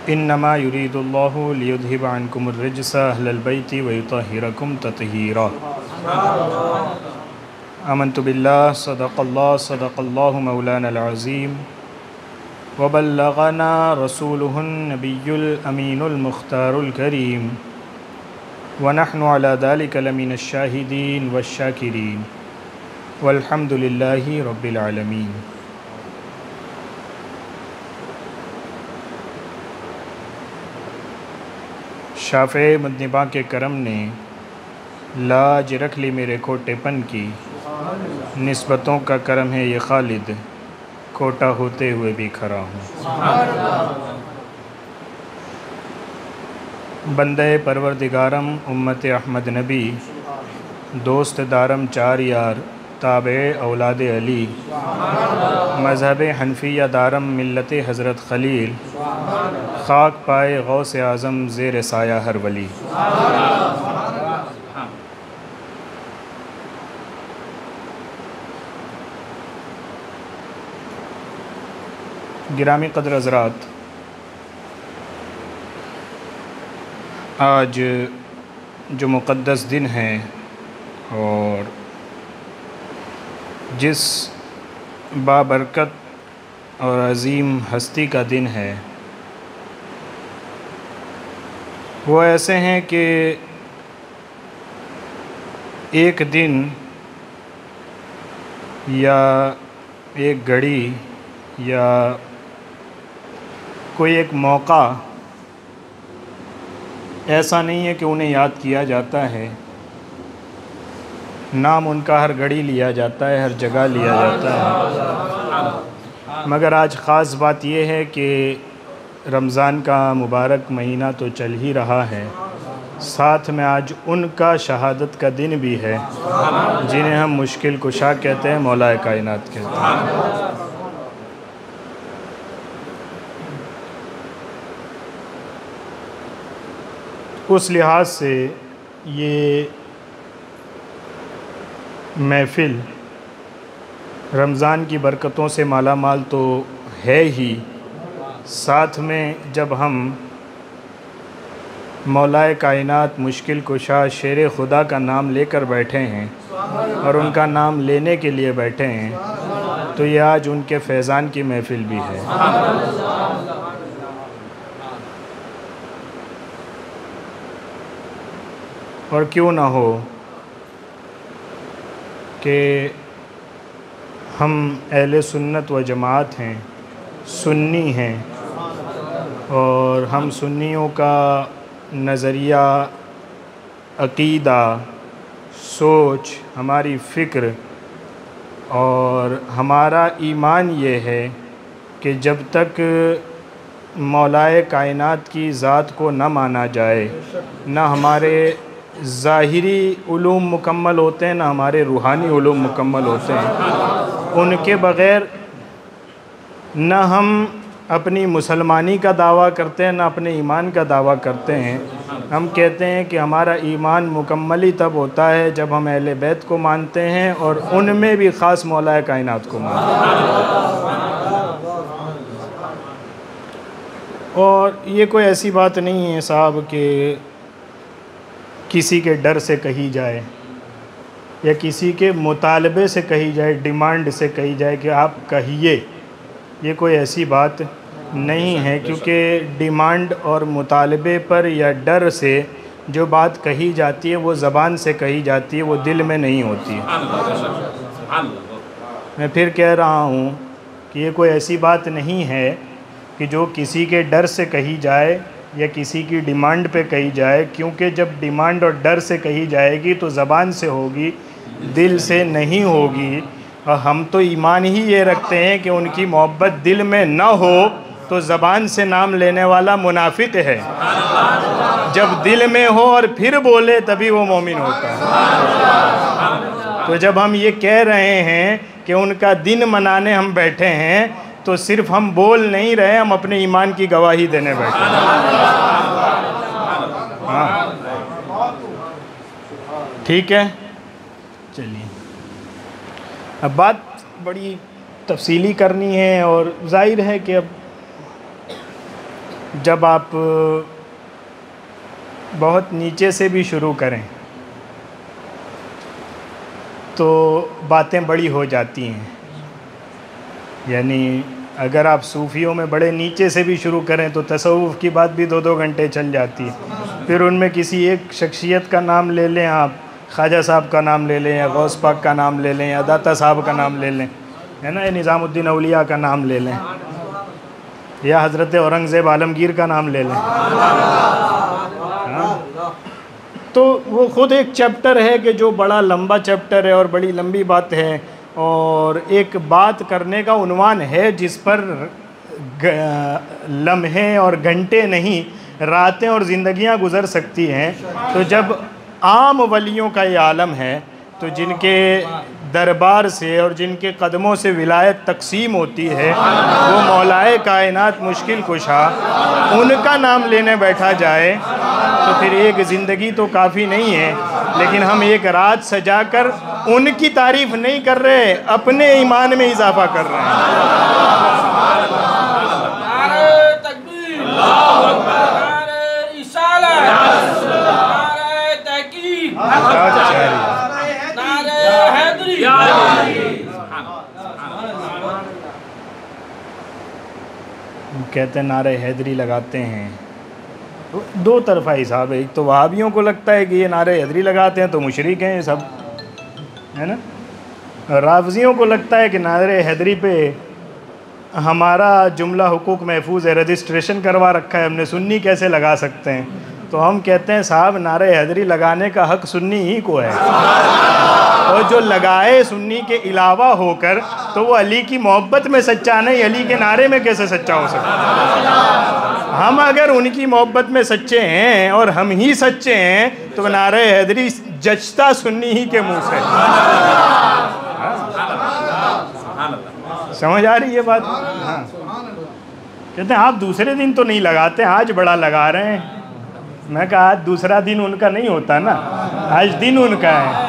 इन्नमा युरीदुल्लाहु लियुज़हिबा अन्कुमुर रिज्सा अहलल बैति व युतहिरकुम तत्हीरा। आमन्तु बिल्लाह सदक़ल्लाहु मौलानल अज़ीम व बल्लग़ना रसूलुहुन नबियुल अमीनुल मुख्तारुल करीम व नहनु अला ज़ालिका लमिनश शाहिदीन वश्शाकिरीन वल्हम्दुलिल्लाहि रब्बिल आलमीन। शाफ़े मुद्निबा के करम ने लाज रख ली मेरे खोटेपन की, निस्बतों का करम है ये खालिद, खोटा होते हुए भी खरा हूँ। बंदे परवरदिगारम उम्मत अहमद नबी, दोस्त दारम चार यार ताबे औलाद अली, मज़हब हनफिया दारम मिल्लत हज़रत खलील, खाक पाए गौस आज़म ज़ेर साया हर वली। गिरामी क़द्र हज़रात, आज जो मुक़द्दस दिन है और जिस बाबरकत और अज़ीम हस्ती का दिन है, वो ऐसे हैं कि एक दिन या एक घड़ी या कोई एक मौका ऐसा नहीं है कि उन्हें याद किया जाता है। नाम उनका हर घड़ी लिया जाता है, हर जगह लिया जाता है, मगर आज ख़ास बात यह है कि रमज़ान का मुबारक महीना तो चल ही रहा है, साथ में आज उनका शहादत का दिन भी है जिन्हें हम मुश्किल कुशा कहते हैं, मौलाए कायनात कहते हैं। उस लिहाज से ये महफ़िल रमज़ान की बरकतों से माला माल तो है ही, साथ में जब हम मौलाए कायनात मुश्किल कुशा शेर खुदा का नाम लेकर बैठे हैं और उनका नाम लेने के लिए बैठे हैं, तो ये आज उनके फैज़ान की महफ़िल भी है। और क्यों ना हो कि हम अहले सुन्नत व जमात हैं, सुन्नी हैं, और हम सुन्नियों का नज़रिया, अक़ीदा, सोच, हमारी फ़िक्र और हमारा ईमान ये है कि जब तक मौलाए कायनात की ज़ात को न माना जाए, न हमारे ज़ाहिरी उलूम मुकम्मल होते हैं, ना हमारे रूहानी उलूम मुकम्मल होते हैं, उनके बग़ैर न हम अपनी मुसलमानी का दावा करते हैं, ना अपने ईमान का दावा करते हैं। हम कहते हैं कि हमारा ईमान मुकम्मल ही तब होता है जब हम अहले बैत को मानते हैं और उनमें भी ख़ास मौलाए कायनात को मानते हैं। और ये कोई ऐसी बात नहीं है साहब कि किसी के डर से कही जाए या किसी के मुतालबे से कही जाए, डिमांड से कही जाए कि आप कहिए, ये कोई ऐसी बात नहीं है, क्योंकि डिमांड और मुतालबे पर या डर से जो बात कही जाती है वो ज़बान से कही जाती है, वो दिल में नहीं होती है। मैं फिर कह रहा हूँ कि ये कोई ऐसी बात नहीं है कि जो किसी के डर से कही जाए या किसी की डिमांड पे कही जाए, क्योंकि जब डिमांड और डर से कही जाएगी तो ज़बान से होगी, दिल से नहीं होगी। और हम तो ईमान ही ये रखते हैं कि उनकी मोहब्बत दिल में न हो तो ज़बान से नाम लेने वाला मुनाफिक है, जब दिल में हो और फिर बोले तभी वो मोमिन होता है। तो जब हम ये कह रहे हैं कि उनका दिन मनाने हम बैठे हैं, तो सिर्फ हम बोल नहीं रहे, हम अपने ईमान की गवाही देने बैठे हैं। हाँ, ठीक है, चलिए। अब बात बड़ी तफसीली करनी है और जाहिर है कि अब जब आप बहुत नीचे से भी शुरू करें तो बातें बड़ी हो जाती हैं। यानी अगर आप सूफ़ियों में बड़े नीचे से भी शुरू करें तो तसव्वुफ़ की बात भी 2-2 घंटे चल जाती है। फिर उनमें किसी एक शख्सियत का नाम ले लें आप, ख्वाजा साहब का नाम ले लें या गौस पाक का नाम ले लें या दाता साहब का नाम ले लें, है ना, या निज़ामुद्दीन औलिया का नाम ले लें या हज़रत औरंगज़ेब आलमगीर का नाम ले लें। तो वो ख़ुद एक चैप्टर है कि जो बड़ा लंबा चैप्टर है और बड़ी लंबी बात है, और एक बात करने का उन्वान है जिस पर लम्हे और घंटे नहीं रातें और ज़िंदगियां गुज़र सकती हैं। तो जब आम वलियों का ये आलम है तो जिनके दरबार से और जिनके कदमों से विलायत तकसीम होती है, वो मौलाए कायनात मुश्किल कुशा, उनका नाम लेने बैठा जाए तो फिर एक ज़िंदगी तो काफ़ी नहीं है। लेकिन हम एक रात सजाकर उनकी तारीफ़ नहीं कर रहे, अपने ईमान में इजाफा कर रहे हैं। कहते हैं नारे हैदरी लगाते हैं, तो दो तरफा हिसाब है। एक तो वहाबियों को लगता है कि ये नारे हैदरी लगाते हैं तो मुशरिक हैं ये सब, है ना। राफ़ज़ियों को लगता है कि नारे हैदरी पे हमारा जुमला हुकूक महफूज है, रजिस्ट्रेशन करवा रखा है हमने, सुन्नी कैसे लगा सकते हैं। तो हम कहते हैं साहब नारे हैदरी लगाने का हक़ सुन्नी ही को है, और जो लगाए सुन्नी के अलावा होकर तो वो अली की मोहब्बत में सच्चा नहीं, अली के नारे में कैसे सच्चा हो सकता है। हम अगर उनकी मोहब्बत में सच्चे हैं और हम ही सच्चे हैं तो नारे हैदरी जचता सुन्नी ही के मुंह से। समझ आ रही है बात? हाँ, कहते हैं आप दूसरे दिन तो नहीं लगाते, आज बड़ा लगा रहे हैं। मैं कहा आज दूसरा दिन उनका नहीं होता ना, आज दिन उनका है।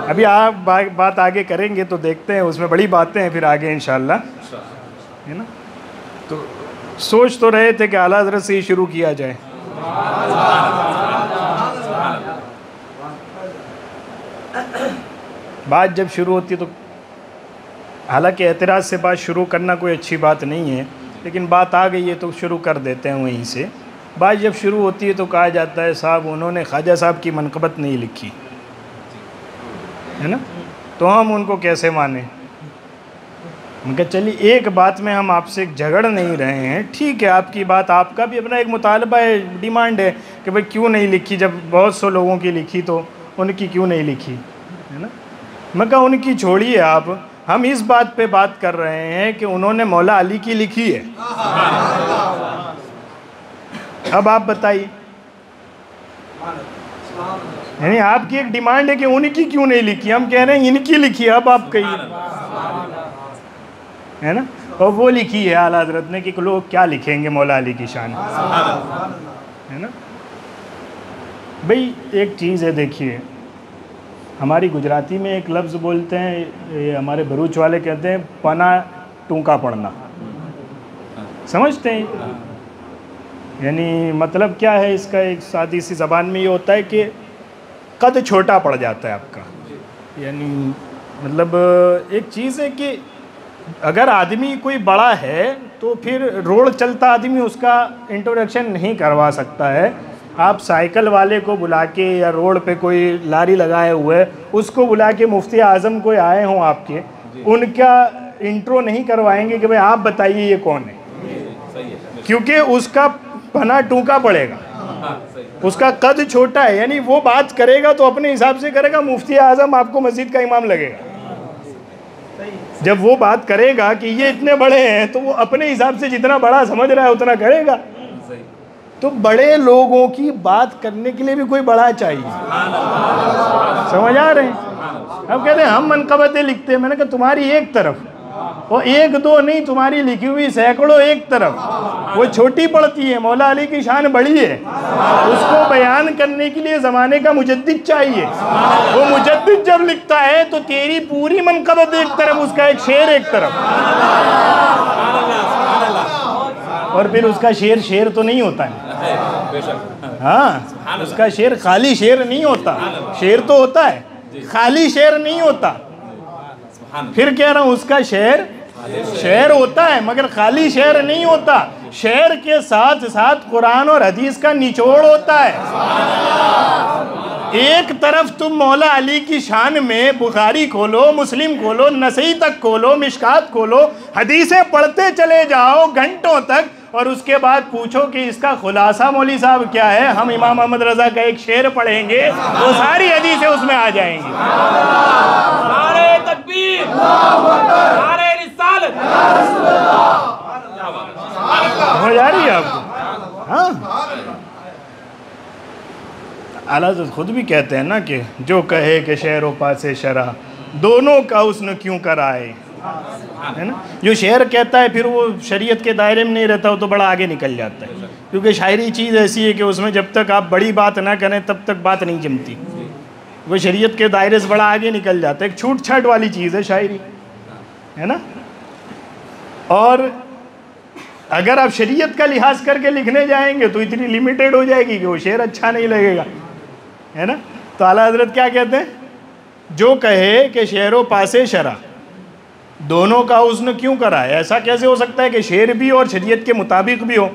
अभी आप बात आगे करेंगे तो देखते हैं, उसमें बड़ी बातें हैं फिर आगे इंशाअल्लाह, है ना। तो सोच तो रहे थे कि आला हज़रत से ही शुरू किया जाए। बात जब शुरू होती है तो हालांकि एतराज़ से बात शुरू करना कोई अच्छी बात नहीं है, लेकिन बात आ गई है तो शुरू कर देते हैं वहीं से। बात जब शुरू होती है तो कहा जाता है साहब उन्होंने ख्वाजा साहब की मनक़बत नहीं लिखी, है ना, तो हम उनको कैसे माने। उनका चलिए एक बात में हम आपसे झगड़ नहीं रहे हैं, ठीक है, आपकी बात, आपका भी अपना एक मुतालबा है, डिमांड है कि भाई क्यों नहीं लिखी, जब बहुत सौ लोगों की लिखी तो उनकी क्यों नहीं लिखी, है ना। मैं कहा उनकी छोड़िए आप, हम इस बात पे बात कर रहे हैं कि उन्होंने मौला अली की लिखी है। अब आप बताइए, यानी आपकी एक डिमांड है कि उनकी क्यों नहीं लिखी, हम कह रहे हैं इनकी लिखी है। अब आप कहिए, है ना, और वो लिखी है आला हज़रत ने कि लोग क्या लिखेंगे मौला अली की शान, है ना। भाई एक चीज़ है, देखिए हमारी गुजराती में एक लफ्ज़ बोलते हैं, ये हमारे भरूच वाले कहते हैं पना टूका पड़ना, समझते हैं। यानी मतलब क्या है इसका, एक सादी सी ज़बान में ये होता है कि कद छोटा पड़ जाता है आपका। यानी मतलब एक चीज़ है कि अगर आदमी कोई बड़ा है तो फिर रोड चलता आदमी उसका इंट्रोडक्शन नहीं करवा सकता है। आप साइकिल वाले को बुला के या रोड पे कोई लारी लगाए हुए उसको बुला के मुफ्ती आज़म कोई आए हों आपके, उनका इंट्रो नहीं करवाएंगे कि भाई आप बताइए ये कौन है, क्योंकि उसका पना टूका पड़ेगा, उसका कद छोटा है। यानी वो बात करेगा तो अपने हिसाब से करेगा, मुफ्ती आज़म आपको मस्जिद का इमाम लगेगा। जब वो बात करेगा कि ये इतने बड़े हैं तो वो अपने हिसाब से जितना बड़ा समझ रहा है उतना करेगा। तो बड़े लोगों की बात करने के लिए भी कोई बड़ा चाहिए, समझ आ रहे हैं। अब कहते हैं हम मनक़बतें लिखते हैं, मैंने कहा तुम्हारी एक तरफ, और एक दो नहीं, तुम्हारी लिखी हुई सैकड़ों एक तरफ, वो छोटी पड़ती है। मौला अली की शान बड़ी है, उसको बयान करने के लिए ज़माने का मुजद्दिद चाहिए। वो मुजद्दिद जब लिखता है तो तेरी पूरी मनक़बत एक तरफ, उसका एक शेर एक तरफ। और फिर उसका शेर शेर तो नहीं होता है, हाँ उसका शेर खाली शेर नहीं होता, शेर तो होता है, खाली शेर नहीं होता। फिर कह रहा हूँ उसका शेर शेर होता है मगर खाली शेर नहीं होता, शेर के साथ साथ कुरान और हदीस का निचोड़ होता है। एक तरफ तुम मौला अली की शान में बुखारी खोलो, मुस्लिम खोलो, नसई तक खोलो, मिशकात खोलो, हदीसें पढ़ते चले जाओ घंटों तक, और उसके बाद पूछो कि इसका खुलासा मौली साहब क्या है, हम इमाम अहमद रजा का एक शेर पढ़ेंगे वो सारी हदीसें उसमें आ जाएंगी। नारे तकबीर, नारे रिसालत, हो जा रही है आपको? हाँ, आला हज़रत खुद भी कहते हैं ना कि जो कहे कि शेर व पासे शरा दोनों का उसने क्यों कराए, है ना। जो शेर कहता है फिर वो शरीयत के दायरे में नहीं रहता, वो तो बड़ा आगे निकल जाता है, क्योंकि शायरी चीज़ ऐसी है कि उसमें जब तक आप बड़ी बात ना करें तब तक बात नहीं जमती, वो शरीयत के दायरे से बड़ा आगे निकल जाता है। एक छूट छाट वाली चीज़ है शायरी, है ना। और अगर आप शरीयत का लिहाज करके लिखने जाएंगे तो इतनी लिमिटेड हो जाएगी कि वो शेर अच्छा नहीं लगेगा, है ना। तो आला हज़रत क्या कहते हैं, जो कहे कि शेर पासे शरा दोनों का उसने क्यों करा है। ऐसा कैसे हो सकता है कि शेर भी और शरीयत के मुताबिक भी हो।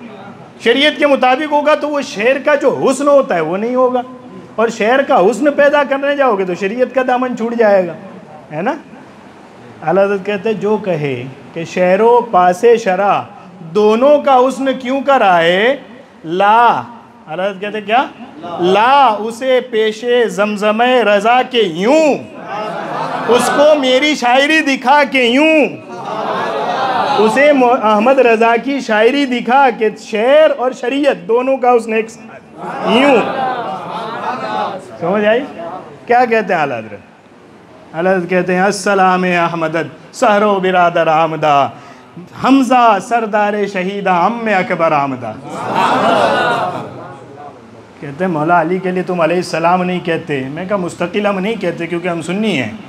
शरीयत के मुताबिक होगा तो वो शेर का जो हुस्न होता है वो नहीं होगा, और शेर का हुस्न पैदा करने जाओगे तो शरीयत का दामन छूट जाएगा, है ना। आला हज़रत कहते हैं जो कहे कि शेरो पासे शरा दोनों का हुस्न क्यों करा है, ला आला हज़रत कहते क्या, ला उसे पेशे जमजमे रजा के यूं, उसको मेरी शायरी दिखा के यूं, उसे अहमद रजा की शायरी दिखा के शेर और शरीयत दोनों का उसने एक यूं। समझ आई क्या कहते हैं आला हज़रत? आला हज़रत कहते हैं अस्सलाम अहमदद सहरो बिरादर आमदा हमजा सरदार शहीदा अम्मे अकबर आमदा। कहते हैं मौला अली के लिए तुम अलैहिस्सलाम नहीं कहते। मैं कहा मुस्तकिल हम नहीं कहते क्योंकि हम सुन्नी हैं,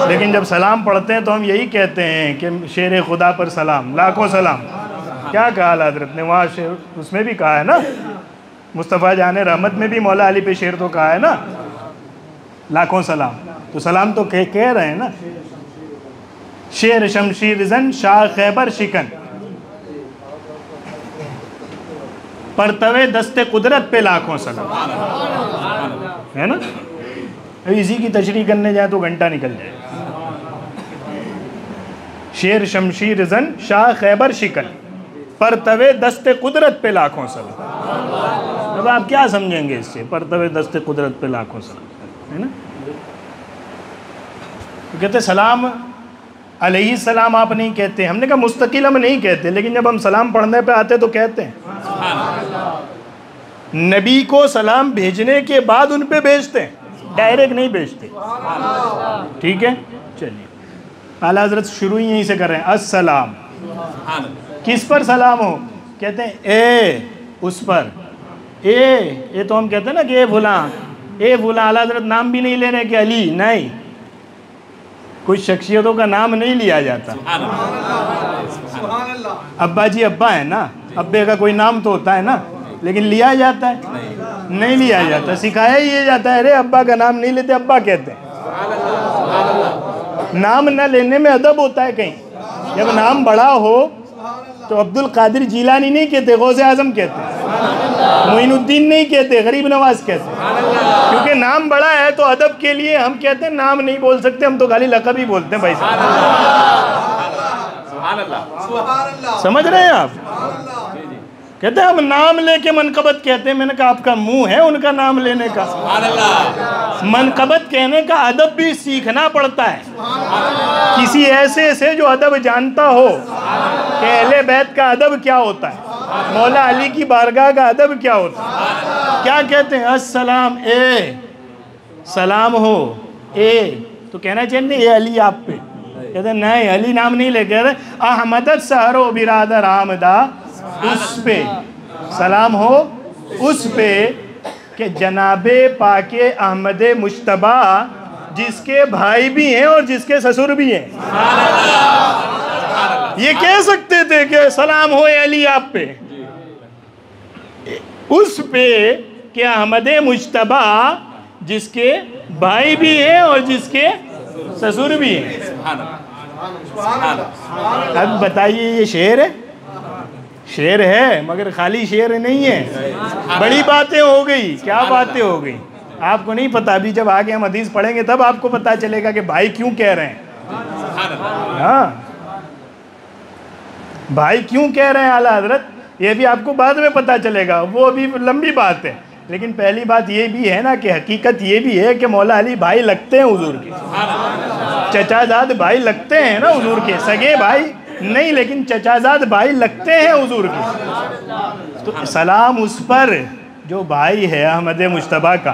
लेकिन जब सलाम पढ़ते हैं तो हम यही कहते हैं कि शेर खुदा पर सलाम, लाखों सलाम। क्या कहा आला हज़रत ने वहाँ शेर, उसमें भी कहा है ना, मुस्तफ़ा जान रहमत में भी मौला अली पे शेर तो कहा है ना, लाखों सलाम। तो सलाम तो कह रहे हैं ना। शेर शमशीर जन शाह खैबर शिकन परतवे दस्ते कुदरत पे लाखों सलाम, है ना। अब इसी की तशरीह करने जाए तो घंटा निकल जाए। शेर शमशीर जन शाह खैबर शिकन परतवे दस्ते कुदरत पे लाखों सलाम। अब आप क्या समझेंगे इससे, परतवे दस्ते कुदरत पे लाखों सलाम, है ना। तो कहते सलाम अलैहि सलाम आप नहीं कहते। हमने कहा मुस्तकिल हम नहीं कहते, लेकिन जब हम सलाम पढ़ने पे आते तो कहते हैं। नबी को सलाम भेजने के बाद उन पे भेजते हैं, डायरेक्ट नहीं भेजते। ठीक है, चलिए आला हज़रत शुरू ही यहीं से कर रहे हैं। अस्सलाम किस पर सलाम हो, कहते हैं ए उस पर। ए तो हम कहते हैं ना कि ए फुला। आला हज़रत नाम भी नहीं ले रहे कि अली, नहीं, कुछ शख्सियतों का नाम नहीं लिया जाता। अब्बा जी अब्बा है ना, अब्बे का कोई नाम तो होता है ना, लेकिन लिया जाता है नहीं लिया जाता, सिखाया ही ये जाता है। अरे अब्बा का नाम नहीं लेते, अब्बा कहते हैं। नाम न लेने में अदब होता है कहीं। जब नाम बड़ा हो तो अब्दुल कादिर जीलानी नहीं कहते, गौसे आजम कहते हैं, मोइनुद्दीन नहीं कहते, गरीब नवाज कहते हैं, क्योंकि नाम बड़ा है। तो अदब के लिए हम कहते हैं नाम नहीं बोल सकते, हम तो खाली लक़ब ही बोलते हैं भाई साहब। समझ रहे हैं आप? कहते हैं हम नाम लेके मनकबत कहते हैं। मैंने कहा आपका मुंह है उनका नाम लेने का। मनकबत कहने का अदब भी सीखना पड़ता है, किसी ऐसे से जो अदब जानता हो कि अहले बैत का अदब क्या होता है, मौला अली की बारगाह का अदब क्या होता है। क्या कहते हैं, अस्सलाम ए सलाम हो ए, तो कहना चाहिए ये अली आप पे। कहते नहीं, अली नाम नहीं ले, कह रहे अहमद सहरो बिरादर आमदा, उस पे सलाम हो, उस पे कि जनाबे पाके अहमद मुश्तबा जिसके भाई भी हैं और जिसके ससुर भी हैं। ये कह सकते थे कि सलाम हो अली आप पे, उस पे कि अहमद मुज्तबा जिसके भाई भी हैं और जिसके ससुर भी हैं। अब बताइए ये शेर है? शेर है मगर खाली शेर नहीं है, बड़ी बातें हो गई। क्या बातें हो गई आपको नहीं पता, अभी जब आगे हम हदीस पढ़ेंगे तब आपको पता चलेगा कि भाई क्यों कह रहे हैं। हाँ, भाई क्यों कह रहे हैं आला हजरत, ये भी आपको बाद में पता चलेगा, वो अभी लंबी बात है। लेकिन पहली बात ये भी है ना कि हकीकत ये भी है कि मौला अली भाई लगते हैं हुजूर के, चचाजाद भाई लगते हैं ना हुजूर के, सगे भाई नहीं लेकिन चचाजाद भाई लगते हैं हुजूर के। तो सलाम उस पर जो भाई है अहमद मुज्तबा का,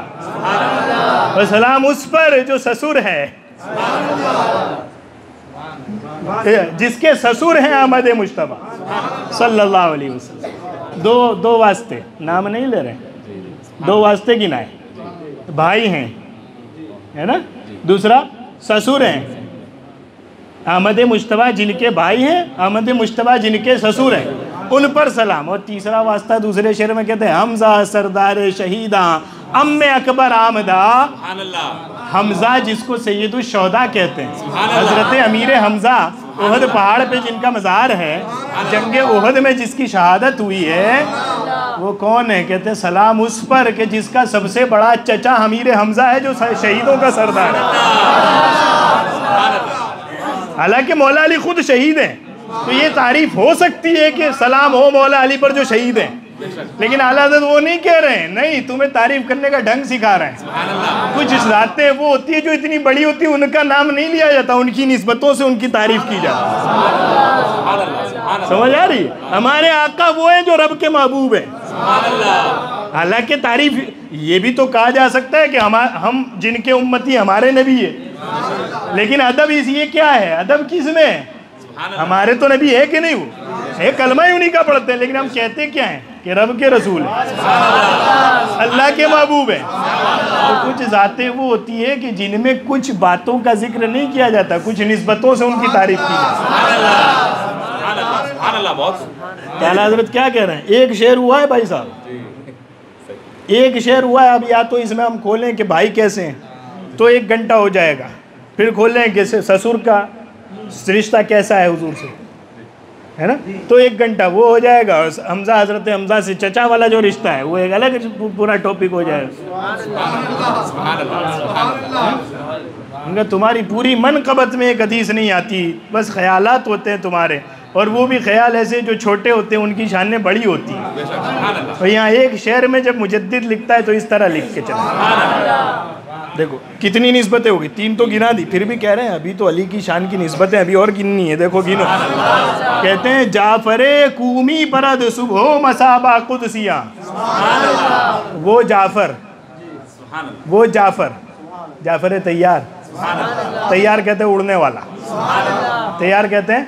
और सलाम उस पर जो ससुर है, जिसके ससुर हैं अहमद मुज्तबा सल्लल्लाहु अलैहि वसल्लम। दो वास्ते, नाम नहीं ले रहे, दो वास्ते गिनाए, भाई हैं है ना, दूसरा ससुर हैं अहमद मुज्तबा जिनके भाई हैं, अहमद मुज्तबा जिनके ससुर हैं, उन पर सलाम। और तीसरा वास्ता दूसरे शेर में कहते हैं हमजा सरदार शहीदा अम्मे अकबर आमदा, हमजा जिसको सैयदुल शोहदा कहते हैं, हजरत अमीर हमजा उहद पहाड़ पे जिनका मज़ार है, जंगे उहद में जिसकी शहादत हुई है, वो कौन है? कहते हैं सलाम उस पर कि जिसका सबसे बड़ा चचा अमीर हमजा है जो शहीदों का सरदार है। हालांकि मौला अली खुद शहीद हैं, तो ये तारीफ हो सकती है कि सलाम हो मौला अली पर जो शहीद हैं, लेकिन आला हज़रत वो नहीं कह रहे हैं, नहीं, तुम्हें तारीफ करने का ढंग सिखा रहे हैं। कुछ जातें वो होती है जो इतनी बड़ी होती है, उनका नाम नहीं लिया जाता, उनकी निस्बतों से उनकी तारीफ की जाती है। समझ आ रही है? हमारे आका वो हैं जो रब के महबूब हैं। हालांकि तारीफ ये भी तो कहा जा सकता है कि हम जिनके उम्मती हमारे नबी है, लेकिन अदब ये क्या है? अदब किस में है? हमारे तो नबी है कि नहीं, वो है, कलमा ही उन्हीं का पढ़ते हैं, लेकिन हम कहते क्या हैं कि रब के रसूल है, अल्लाह के महबूब है। तो कुछ जातें वो होती है कि जिनमें कुछ बातों का जिक्र नहीं किया जाता, कुछ निस्बतों से उनकी तारीफ की जाती है। आला हज़रत क्या कह रहे हैं? एक शेर हुआ है भाई साहब, एक शेर हुआ है। अब या तो इसमें हम खोलें कि भाई कैसे हैं तो 1 घंटा हो जाएगा, फिर खोलें कि ससुर का रिश्ता कैसा है हुजूर से, है ना, तो 1 घंटा वो हो जाएगा। और हमजा हजरत हमजा से चचा वाला जो रिश्ता है वो एक अलग पूरा टॉपिक हो जाएगा। उनका तुम्हारी पूरी मनक़बत में एक हदीस नहीं आती, बस ख़यालात होते हैं तुम्हारे, और वो भी ख्याल ऐसे जो छोटे होते हैं, उनकी शानें बड़ी होती हैं। और यहाँ एक शेर में जब मुजद्दिद लिखता है तो इस तरह लिख के चला। देखो कितनी निस्बतें होगी, 3 तो गिना दी, फिर भी कह रहे हैं अभी तो अली की शान की निस्बतें अभी और गिननी है। देखो गिनो, कहते हैं जाफरे कूमी परद सुबह मसाबा कुदसिया, वो जाफर, वो जाफर, जाफर तैयार, तैयार कहते हैं उड़ने वाला, तैयार कहते हैं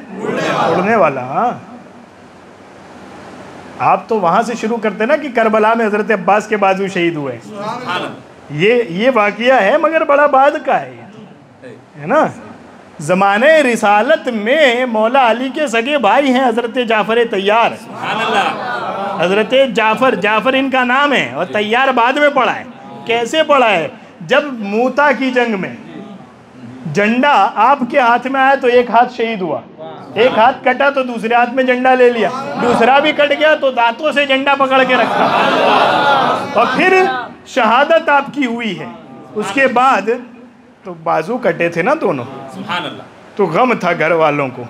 उड़ने वाला। हाँ, आप तो वहां से शुरू करते ना कि करबला में हजरत अब्बास के बाजू शहीद हुए, ये वाकया है मगर बड़ा बाद का है ना। ज़माने रिसालत में मौला अली के सगे भाई हैं हजरत जाफर तैयार, हजरत जाफर, जाफर इनका नाम है, और तैयार बाद में पड़ा है। कैसे पड़ा है? जब मूता की जंग में झंडा आपके हाथ में आया तो एक हाथ शहीद हुआ, एक हाथ कटा तो दूसरे हाथ में झंडा ले लिया, दूसरा भी कट गया तो दांतों से झंडा पकड़ के रखा, और फिर शहादत आपकी हुई है। उसके बाद तो बाजू कटे थे ना दोनों, तो गम था घर वालों को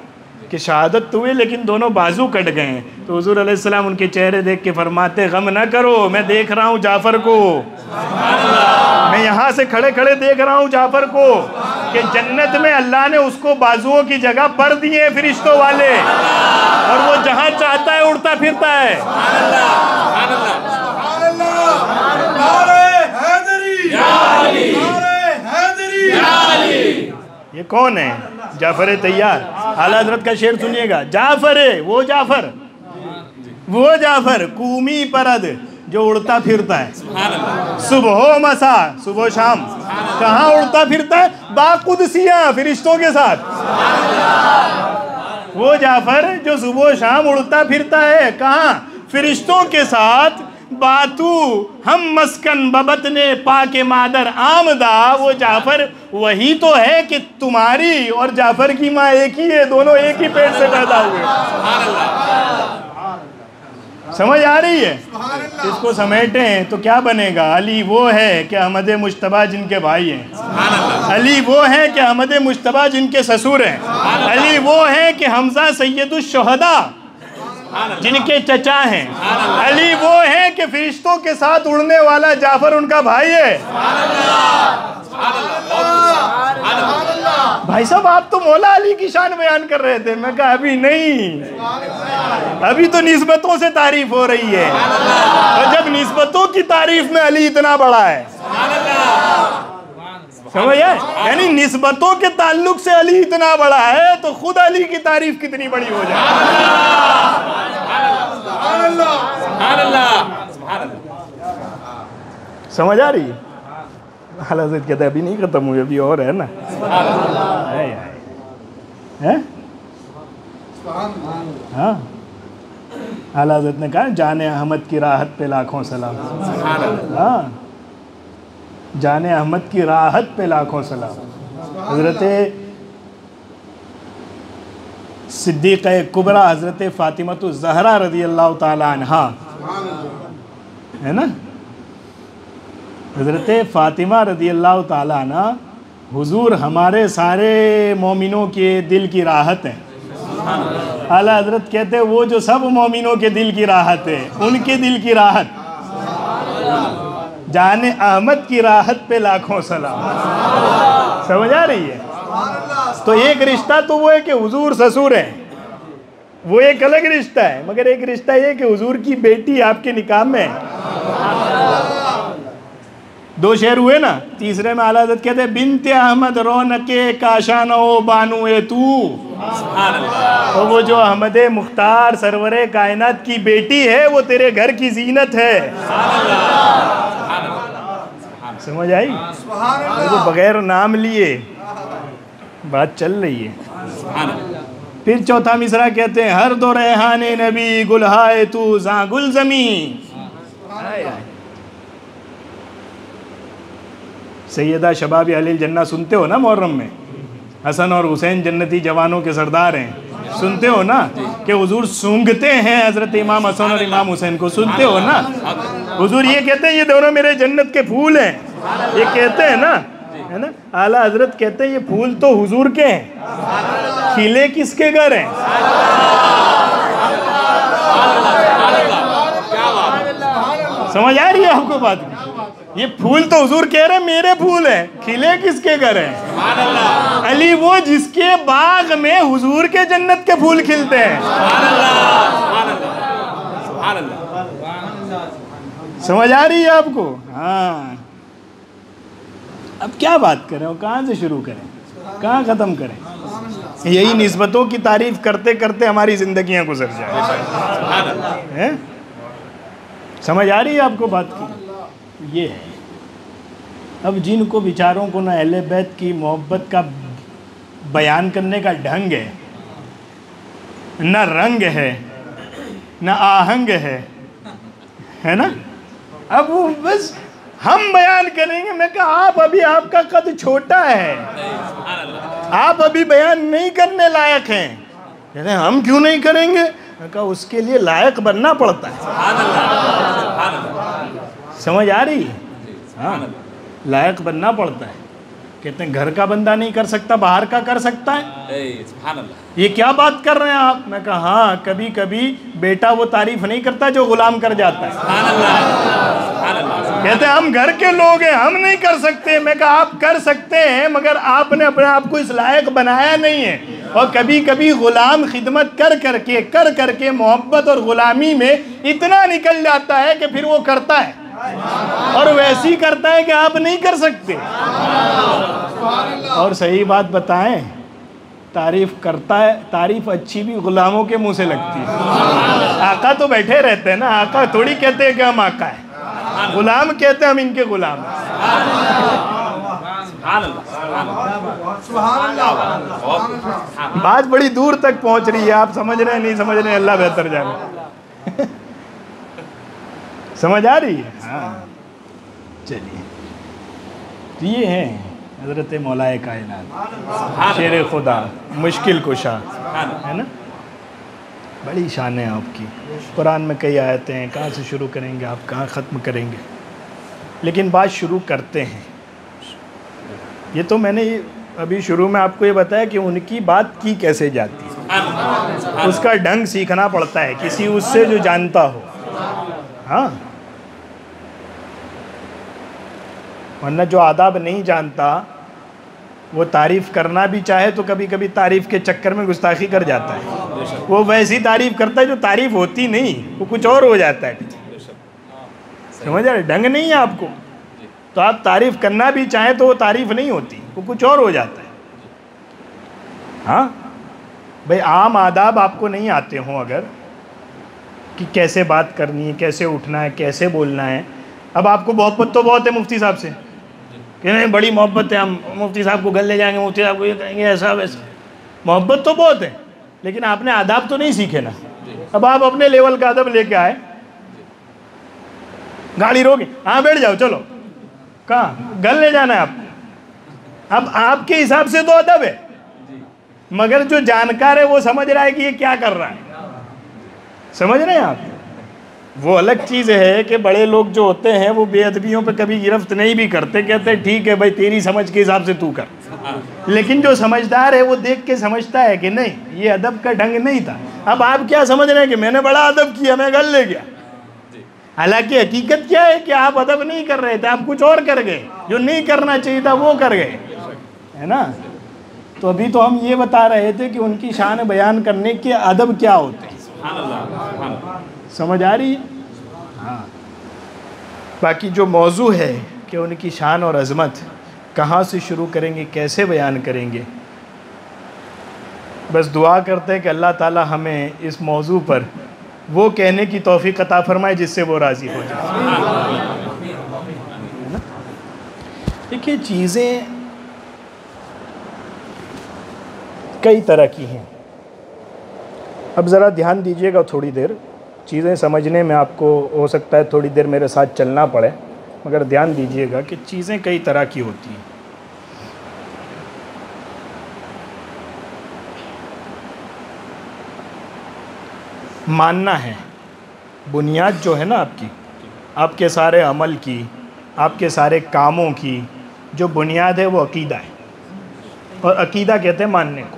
कि शहादत तो हुई लेकिन दोनों बाजू कट गए हैं। तो हुजूर अलैहिस्सलाम उनके चेहरे देख के फरमाते गम ना करो, मैं देख रहा हूँ जाफर को, मैं यहाँ से खड़े खड़े देख रहा हूँ जाफर को कि जन्नत में अल्लाह ने उसको बाजुओं की जगह पर दिए हैं फरिश्तों वाले, और वो जहाँ चाहता है उड़ता फिरता है। ये कौन है? जाफर तैयार। आला हज़रत का शेर सुनिएगा, जाफर वो जाफर, वो जाफर कूमी परद जो उड़ता फिरता है, सुबह मसा, सुबह शाम, कहाँ उड़ता फिरता है? बाकुदसिया, फरिश्तों के साथ। वो जाफर जो सुबह शाम उड़ता फिरता है, कहाँ? फरिश्तों के साथ, बातू हम मस्कन बबतने पाके मादर आमदा, वो जाफर वही तो है कि तुम्हारी और जाफर की माँ एक ही है, दोनों एक ही पेट से पैदा हुए। समझ आ रही है? इसको समेटें तो क्या बनेगा? अली वो है कि अहमद मुश्तबा जिनके भाई हैं, अली वो है कि अहमद मुश्तबा जिनके ससुर हैं, अली वो है कि हमजा सैयदुश शुहदा जिनके चचा हैं, अली वो है कि फरिश्तों के साथ उड़ने वाला जाफर उनका भाई है। भाई साहब आप तो मौला अली की शान बयान कर रहे थे। मैं कहा अभी नहीं, अभी तो निस्बतों से तारीफ हो रही है, और जब निस्बतों की तारीफ में अली इतना बड़ा है, समझ आए? यानी निस्बतों के ताल्लुक से अली इतना बड़ा है तो खुद अली की तारीफ कितनी बड़ी हो जाए। समझ आ रही है? हज़रत कहते अभी नहीं खत्म हुई, अभी और है ना। है? हाँ, हज़रत ने कहा जाने अहमद की राहत पे लाखों सलाम। हाँ, जाने अहमद की राहत पे लाखों सलाम। हज़रत सिद्दीक़ कुबरा हज़रत फ़ातिमतु ज़हरा रज़ी अल्लाह ताला अन्हा, है ना, हज़रत फ़ातिमा रज़ी अल्लाह ताला अन्हा हुजूर हमारे सारे मोमिनों के दिल की राहत है। आला हज़रत कहते हैं वो जो सब मोमिनों के दिल की राहत है, उनके दिल की राहत, जाने अहमद की राहत पे लाखों सलाम। समझ आ रही है? तो एक रिश्ता तो वो है कि हुजूर ससुर है, वो एक अलग रिश्ता है, मगर एक रिश्ता ये कि हुजूर की बेटी आपके निकाह में है। दो शेर हुए ना, तीसरे में आला हज़रत कहते हैं बिन्ते अहमद रौनके काशाना ओ बानू ए तू, तो वो जो अहमद मुख्तार सरवरे कायनात की बेटी है वो तेरे घर की जीनत है। समझ आई? तो बगैर नाम लिए बात चल रही है। फिर चौथा मिसरा कहते हैं हर दो रेहाने नबी गुलहाए तू जा गुल जमी। सैयदा शबाब अहलिल जन्ना सुनते हो ना मुहर्रम में, हसन और हुसैन जन्नती जवानों के सरदार हैं, सुनते हो ना कि हुजूर सूंघते हैं हज़रत इमाम हसन और इमाम हुसैन को, सुनते हो ना? हुजूर ये कहते हैं ये दोनों मेरे जन्नत के फूल हैं, ये कहते हैं ना, है ना? आला हज़रत कहते हैं ये फूल तो हुजूर के हैं, खिले किसके घर हैं? समझ आ रही है आपको बात? ये फूल तो हुजूर कह रहे मेरे फूल हैं, खिले किसके घर हैं? अली वो जिसके बाग में हुजूर के जन्नत के फूल खिलते हैं। समझ आ रही है आपको? हाँ, अब क्या बात करें और कहाँ से शुरू करें, कहाँ ख़त्म करें? यही निस्बतों की तारीफ करते करते हमारी जिंदगियां गुजर जाए। समझ आ रही है आपको बात की? ये है अब जिनको विचारों को ना अहले बैत की मोहब्बत का बयान करने का ढंग है, न रंग है, न आहंग है ना, अब वो बस हम बयान करेंगे। मैं कहा आप अभी, आपका कद छोटा है, आप अभी बयान नहीं करने लायक हैं। कहते हैं हम क्यों नहीं करेंगे? मैं कहा उसके लिए लायक बनना पड़ता है। समझ आ रही है? हाँ, लायक बनना पड़ता है। कहते हैं घर का बंदा नहीं कर सकता, बाहर का कर सकता है। ये क्या बात कर रहे हैं आप? मैं कहा हाँ, कभी कभी बेटा वो तारीफ नहीं करता जो गुलाम कर जाता है। कहते हैं हम घर के लोग हैं, हम नहीं कर सकते। मैं कहा आप कर सकते हैं, मगर आपने अपने आप को इस लायक बनाया नहीं है। और कभी कभी गुलाम खिदमत कर करके मोहब्बत और गुलामी में इतना निकल जाता है कि फिर वो करता है, और वैसी करता है कि आप नहीं कर सकते। और सही बात बताएं, तारीफ करता है, तारीफ अच्छी भी गुलामों के मुंह से लगती है। आका तो बैठे रहते हैं ना, आका थोड़ी कहते हैं कि हम आका है, गुलाम कहते हैं हम इनके गुलाम हैं। बात बड़ी दूर तक पहुंच रही है, आप समझ रहे हैं नहीं समझ रहे हैं, अल्लाह बेहतर जाने। समझ आ रही है? हाँ चलिए, तो ये हैं हज़रत मौलाए कायनात, शेर खुदा, मुश्किल कुशा, है ना। बड़ी शान है आपकी। कुरान में कई आयतें हैं, कहाँ से शुरू करेंगे आप, कहाँ ख़त्म करेंगे, लेकिन बात शुरू करते हैं। ये तो मैंने अभी शुरू में आपको ये बताया कि उनकी बात की कैसे जाती है, उसका ढंग सीखना पड़ता है किसी उससे जो जानता हो। हाँ, वरना जो आदाब नहीं जानता वो तारीफ़ करना भी चाहे तो कभी कभी तारीफ़ के चक्कर में गुस्ताखी कर जाता है। वो वैसी तारीफ़ करता है जो तारीफ़ होती नहीं, वो कुछ और हो जाता है। समझ रहे? ढंग नहीं है आपको, तो आप तारीफ़ करना भी चाहें तो वो तारीफ़ नहीं होती, वो कुछ और हो जाता है। हाँ भाई, आम आदाब आपको नहीं आते हों अगर, कि कैसे बात करनी है, कैसे उठना है, कैसे बोलना है। अब आपको मोहब्बत तो बहुत है मुफ्ती साहब से, कि नहीं बड़ी मोहब्बत है, हम मुफ्ती साहब को घर ले जाएंगे, मुफ्ती साहब को ये करेंगे, ऐसा वैसा। मोहब्बत तो बहुत है, लेकिन आपने आदाब तो नहीं सीखे ना। अब आप अपने लेवल का अदब लेके आए, गाड़ी रोके, हाँ बैठ जाओ, चलो कहाँ घर ले जाना है आपको। अब आपके हिसाब से तो अदब है, मगर जो जानकार है वो समझ रहा है कि ये क्या कर रहा है। समझ रहे हैं आप? वो अलग चीज़ है कि बड़े लोग जो होते हैं वो बेअदबियों पे कभी गिरफ्त नहीं भी करते, कहते हैं ठीक है भाई तेरी समझ के हिसाब से तू कर। लेकिन जो समझदार है वो देख के समझता है कि नहीं, ये अदब का ढंग नहीं था। अब आप क्या समझ रहे हैं कि मैंने बड़ा अदब किया, मैं घर ले गया। हालांकि हकीकत क्या है कि आप अदब नहीं कर रहे थे, आप कुछ और कर गए, जो नहीं करना चाहिए था वो कर गए, है ना। तो अभी तो हम ये बता रहे थे कि उनकी शान बयान करने के अदब क्या होते हैं। समझ आ रही है? हाँ। बाकी जो मौजू है कि उनकी शान और अज़मत कहाँ से शुरू करेंगे, कैसे बयान करेंगे, बस दुआ करते हैं कि अल्लाह ताला हमें इस मौजू पर वो कहने की तौफीक अता फरमाए जिससे वो राज़ी हो जाए। देखिए, चीज़ें कई तरह की हैं। अब ज़रा ध्यान दीजिएगा थोड़ी देर, चीज़ें समझने में आपको हो सकता है थोड़ी देर मेरे साथ चलना पड़े, मगर ध्यान दीजिएगा कि चीज़ें कई तरह की होती हैं। मानना है, बुनियाद जो है ना आपकी, आपके सारे अमल की, आपके सारे कामों की जो बुनियाद है वो अकीदा है। और अकीदा कहते हैं मानने को।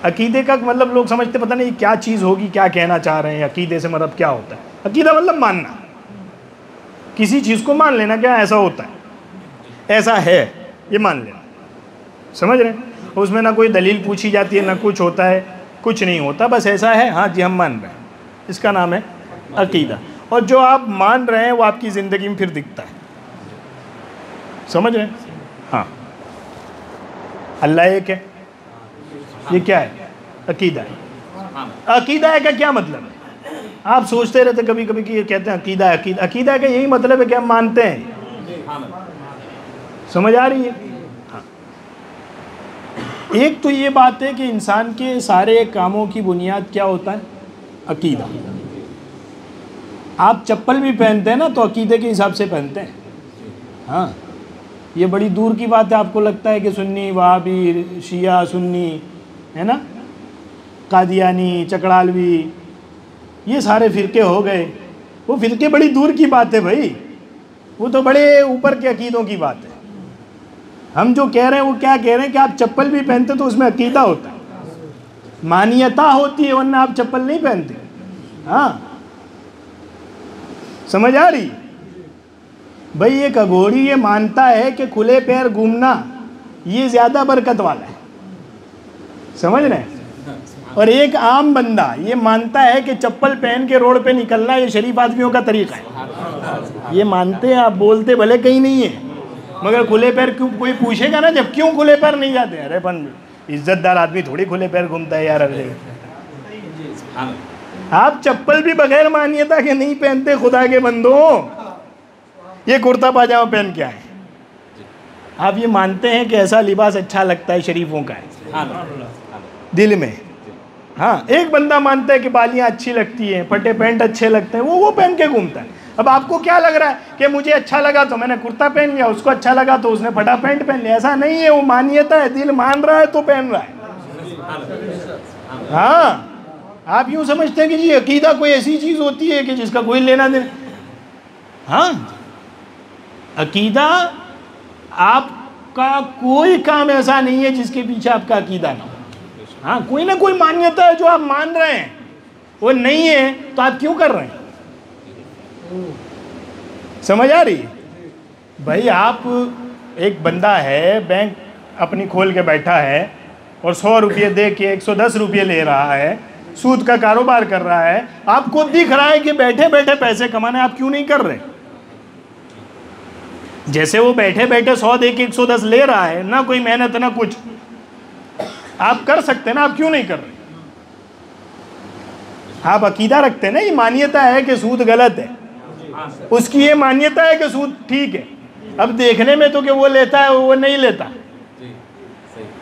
अकीदे का मतलब लोग समझते पता नहीं क्या चीज़ होगी, क्या कहना चाह रहे हैं, अकीदे से मतलब क्या होता है। अकीदा मतलब मानना, किसी चीज़ को मान लेना, क्या ऐसा होता है, ऐसा है, ये मान लेना। समझ रहे हैं? उसमें ना कोई दलील पूछी जाती है, ना कुछ होता है, कुछ नहीं होता, बस ऐसा है, हाँ जी हम मान रहे हैं, इसका नाम है अकीदा। और जो आप मान रहे हैं वो आपकी ज़िंदगी में फिर दिखता है। समझ रहे हैं? हाँ, अल्लाह एक है, ये क्या है? अकीदा है। अकीदा है का क्या मतलब है? आप सोचते रहते कभी कभी कि ये कहते हैं अकीदा है, अकीदा, अकीदा का यही मतलब है कि हम मानते हैं। समझ आ रही है? हाँ। एक तो ये बात है कि इंसान के सारे कामों की बुनियाद क्या होता है? अकीदा। आप चप्पल भी पहनते हैं ना तो अकीदे के हिसाब से पहनते हैं। हाँ, ये बड़ी दूर की बात है, आपको लगता है कि सुन्नी, वहाबी, शिया, सुन्नी, है ना, कादियानी, चकड़ालवी, ये सारे फ़िरके हो गए। वो फ़िरके बड़ी दूर की बात है भाई, वो तो बड़े ऊपर के अकीदों की बात है। हम जो कह रहे हैं वो क्या कह रहे हैं कि आप चप्पल भी पहनते तो उसमें अकीदा होता है, मान्यता होती है, वरना आप चप्पल नहीं पहनते। हाँ, समझ आ रही? भाई एक अघोरी ये मानता है कि खुले पैर घूमना ये ज़्यादा बरकत वाला है। समझ रहे हैं? और एक आम बंदा ये मानता है कि चप्पल पहन के रोड पे निकलना ये शरीफ आदमियों का तरीका है। ये मानते हैं, आप बोलते भले कहीं नहीं है, मगर खुले पैर क्यों, कोई पूछेगा ना जब क्यों खुले पैर नहीं जाते? अरे पन इज्जतदार आदमी थोड़ी खुले पैर घूमता है यार। अरे आप चप्पल भी बगैर मान्यता के नहीं पहनते, खुदा के बंदों। ये कुर्ता पाजामा पहन के आए, आप ये मानते हैं कि ऐसा लिबास अच्छा लगता है, शरीफों का है दिल में, हाँ, एक बंदा मानता है कि बालियाँ अच्छी लगती हैं, फटे पैंट अच्छे लगते हैं, वो पहन के घूमता है। अब आपको क्या लग रहा है कि मुझे अच्छा लगा तो मैंने कुर्ता पहन लिया, उसको अच्छा लगा तो उसने फटा पैंट पहन लिया? ऐसा नहीं है, वो मान्यता है, दिल मान रहा है तो पहन रहा है। हाँ, आप यूँ समझते हैं कि जी अकीदा कोई ऐसी चीज़ होती है कि जिसका कोई लेना देना। हाँ, अकीदा आपका कोई काम ऐसा नहीं है जिसके पीछे आपका अकीदा ना हो। हाँ, कोई ना कोई मान्यता है जो आप मान रहे हैं, वो नहीं है तो आप क्यों कर रहे हैं? समझ आ रही? भाई आप, एक बंदा है बैंक अपनी खोल के बैठा है और 100 रुपये दे के 110 रुपये ले रहा है, सूद का कारोबार कर रहा है, आपको दिख रहा है कि बैठे बैठे पैसे कमाने, आप क्यों नहीं कर रहे? जैसे वो बैठे बैठे 100 दे के 110 ले रहा है, ना कोई मेहनत ना कुछ, आप कर सकते हैं ना, आप क्यों नहीं कर रहे? आप अकीदा रखते हैं ना, ये मान्यता है कि सूद गलत है, उसकी ये मान्यता है कि सूद ठीक है। अब देखने में तो कि वो लेता है वो नहीं लेता,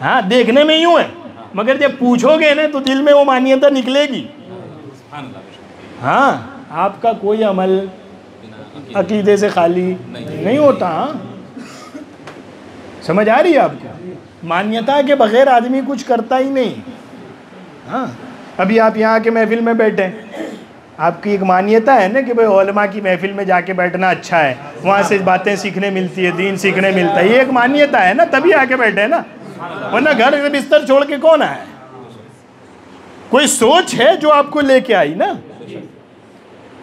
हाँ देखने में यूं है, मगर जब पूछोगे ना तो दिल में वो मान्यता निकलेगी। हाँ, आपका कोई अमल अकीदे से खाली नहीं होता। हाँ, समझ आ रही है आपको? मान्यता के बगैर आदमी कुछ करता ही नहीं। हाँ, अभी आप यहाँ के महफिल में बैठे, आपकी एक मान्यता है ना कि भाई उलमा की महफिल में जाके बैठना अच्छा है, वहाँ से बातें सीखने मिलती है, दीन सीखने मिलता है, ये एक मान्यता है ना, तभी आके बैठे ना, वरना घर से बिस्तर छोड़ के कौन आया? कोई सोच है जो आपको लेके आई ना,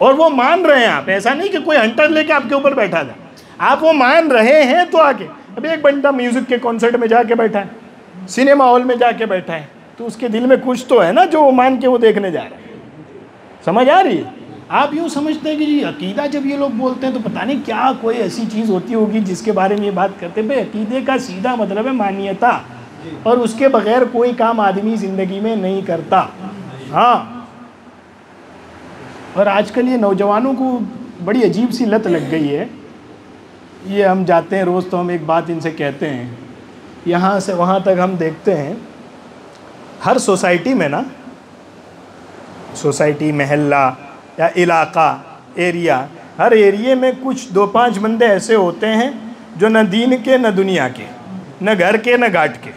और वो मान रहे हैं आप। ऐसा नहीं कि कोई हंटर लेके आपके ऊपर बैठा था, आप वो मान रहे हैं तो आके। अभी एक बंदा म्यूजिक के कॉन्सर्ट में जाके बैठा है, सिनेमा हॉल में जाके बैठा है, तो उसके दिल में कुछ तो है ना जो वो मान के वो देखने जा रहा है। समझ आ रही है? आप यूँ समझते हैं कि जी अकीदा, जब ये लोग बोलते हैं तो पता नहीं क्या कोई ऐसी चीज़ होती होगी जिसके बारे में ये बात करते हैं। भाई अकीदे का सीधा मतलब है मान्यता, और उसके बगैर कोई काम आदमी ज़िंदगी में नहीं करता। हाँ, और आजकल ये नौजवानों को बड़ी अजीब सी लत लग गई है। ये हम जाते हैं रोज़ तो हम एक बात इनसे कहते हैं, यहाँ से वहाँ तक हम देखते हैं, हर सोसाइटी में ना, सोसाइटी, महल्ला या इलाका, एरिया, हर एरिए में कुछ 2-5 बंदे ऐसे होते हैं जो न दीन के न दुनिया के, न घर के न घाट के।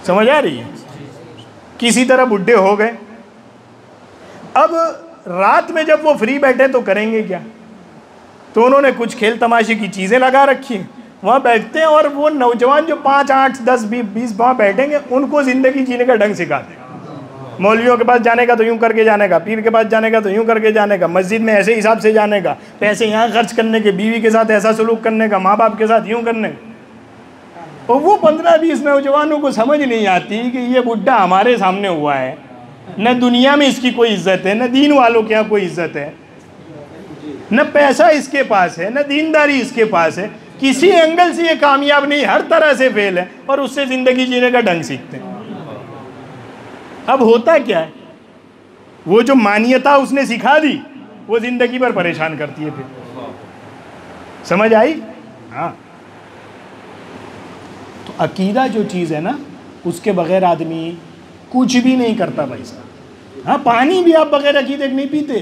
समझ आ रही है? किसी तरह बुढ़े हो गए, अब रात में जब वो फ्री बैठे तो करेंगे क्या? तो उन्होंने कुछ खेल तमाशे की चीज़ें लगा रखी हैं, वहाँ बैठते हैं, और वो नौजवान जो 5, 8, 10, 20 वहाँ बैठेंगे, उनको ज़िंदगी जीने का ढंग सिखाते हैं। मौलवियों के पास जाने का तो यूँ करके जाने का, पीर के पास जाने का तो यूँ करके जाने का, मस्जिद में ऐसे हिसाब से जाने का, पैसे यहाँ खर्च करने के, बीवी के साथ ऐसा सलूक करने का, माँ बाप के साथ यूँ करने का। और वो 15-20 नौजवानों को समझ नहीं आती कि ये बुढ़ा हमारे सामने हुआ है, न दुनिया में इसकी कोई इज्जत है, न दीन वालों के यहाँ कोई इज्जत है, न पैसा इसके पास है, न दीनदारी इसके पास है, किसी एंगल से ये कामयाब नहीं, हर तरह से फेल है, और उससे ज़िंदगी जीने का ढंग सीखते हैं। अब होता क्या है, वो जो मान्यता उसने सिखा दी वो ज़िंदगी भर परेशान करती है। फिर समझ आई? हाँ, तो अकीदा जो चीज़ है ना, उसके बगैर आदमी कुछ भी नहीं करता भाई साहब। हाँ, पानी भी आप बगैर अकीदे नहीं पीते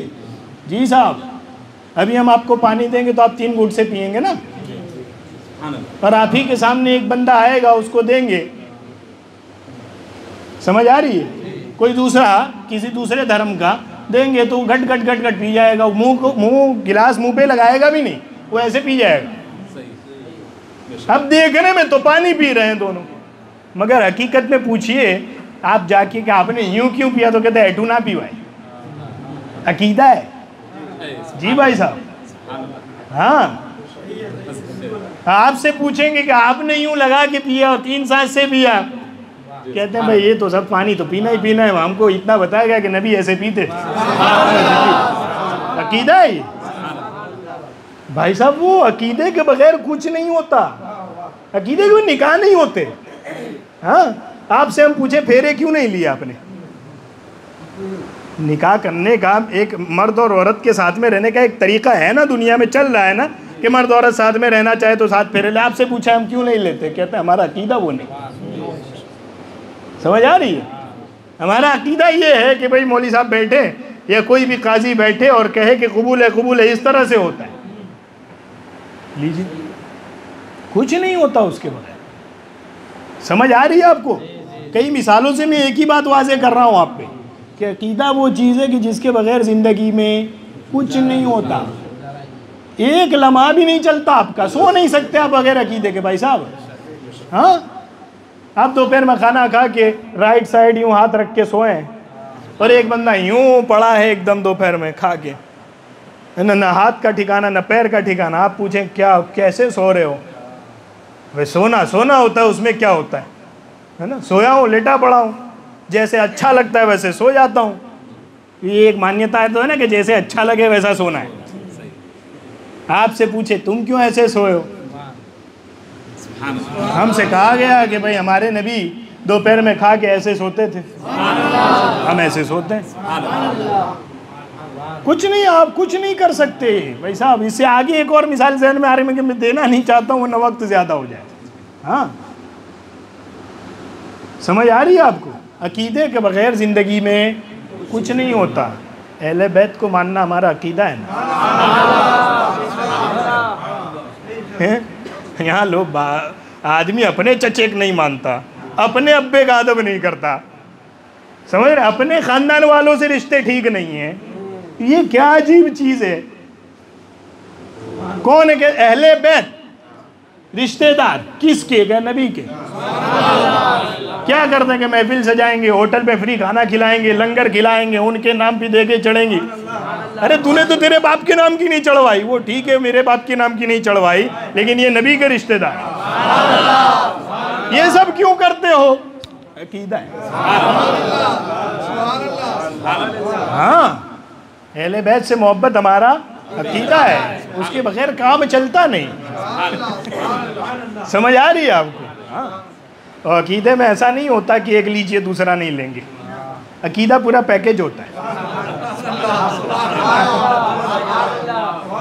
जी साहब। अभी हम आपको पानी देंगे तो आप 3 घूंट से पिएंगे ना, पर आप ही के सामने एक बंदा आएगा, उसको देंगे, समझ आ रही है? कोई दूसरा किसी दूसरे धर्म का देंगे तो घट घट घट घट पी जाएगा, मुंह गिलास मुंह पे लगाएगा भी नहीं, वो ऐसे पी जाएगा। अब देखने में तो पानी पी रहे हैं दोनों, मगर हकीकत में पूछिए आप जाके कि आपने यूं क्यों पिया, तो कहते हैं ऐठू ना पी भाई, अकीदा है जी भाई साहब। हाँ, आपसे पूछेंगे कि आपने यूं लगा के पिया और 3 सांस से पिया, कहते हैं भाई ये तो सब पानी तो पीना ही पीना है, हमको इतना बताया गया कि नबी ऐसे पीते। अकीदा है भाई साहब, वो अकीदे के बगैर कुछ नहीं होता, अकीदे के निकाह नहीं होते। हाँ, आपसे हम पूछे फेरे क्यों नहीं लिए आपने? निकाह करने का एक मर्द और औरत के साथ में रहने का एक तरीका है ना, दुनिया में चल रहा है ना कि मर्द औरत साथ में रहना चाहे तो साथ फेरे ले। आपसे पूछा हम क्यों नहीं लेते, कहते हैं हमारा अकीदा वो नहीं। समझ आ रही है? हमारा अकीदा ये है कि भाई मौलवी साहब बैठे या कोई भी काजी बैठे और कहे कि कबूल है, इस तरह से होता है। लीजिए, कुछ नहीं होता उसके बगैर। समझ आ रही है आपको? कई मिसालों से मैं एक ही बात वाज़े कर रहा हूँ आप पे कि अकीदा वो चीज़ है कि जिसके बगैर ज़िंदगी में कुछ नहीं होता। एक लम्हा भी नहीं चलता आपका, सो नहीं सकते आप बगैर अकीदे के भाई साहब। हाँ, आप दोपहर में खाना खा के राइट साइड यूँ हाथ रख के सोएं और एक बंदा यूँ पड़ा है एकदम दोपहर में खा के, ना हाथ का ठिकाना ना पैर का ठिकाना। आप पूछें क्या, कैसे सो रहे हो? वे सोना होता है, उसमें क्या होता है ना? सोया हूँ, लेटा पड़ा हूँ, जैसे अच्छा लगता है वैसे सो जाता हूँ। ये एक मान्यता है तो है ना कि जैसे अच्छा लगे वैसा सोना है। आपसे पूछे तुम क्यों ऐसे सोए हो? हमसे कहा गया कि भाई हमारे नबी दोपहर में खा के ऐसे सोते थे, हम ऐसे सोते हैं। कुछ नहीं, आप कुछ नहीं कर सकते भाई साहब। इससे आगे एक और मिसाल ज़हन में आ रही है, मैं देना नहीं चाहता हूँ वरना वक्त ज़्यादा हो जाए। हाँ, समझ आ रही है आपको? अकीदे के बगैर ज़िंदगी में कुछ नहीं होता। अहले बैत को मानना हमारा अकीदा है ना। यहाँ लोग आदमी अपने चचे को नहीं मानता, अपने अब्बे का अदब नहीं करता, समझ रहे? अपने ख़ानदान वालों से रिश्ते ठीक नहीं है। ये क्या अजीब चीज़ है? कौन है कि अहले बैत रिश्तेदार किसके? गए नबी के। क्या करते हैं कि महफिल सजाएंगे, होटल पे फ्री खाना खिलाएंगे, लंगर खिलाएंगे, उनके नाम पे दे के चढ़ेंगे। अरे तूने तो तेरे बाप के नाम की नहीं चढ़वाई, वो ठीक है मेरे बाप के नाम की नहीं चढ़वाई, लेकिन ये नबी के रिश्तेदार। ये सब क्यों करते हो? अकीदा है। हाँ, अहले बैत से मोहब्बत हमारा अकीदा है, उसके बगैर काम चलता नहीं। समझ आ रही है आपको? हाँ, और अकीदे में ऐसा नहीं होता कि एक लीजिए दूसरा नहीं लेंगे। अकीदा पूरा पैकेज होता है।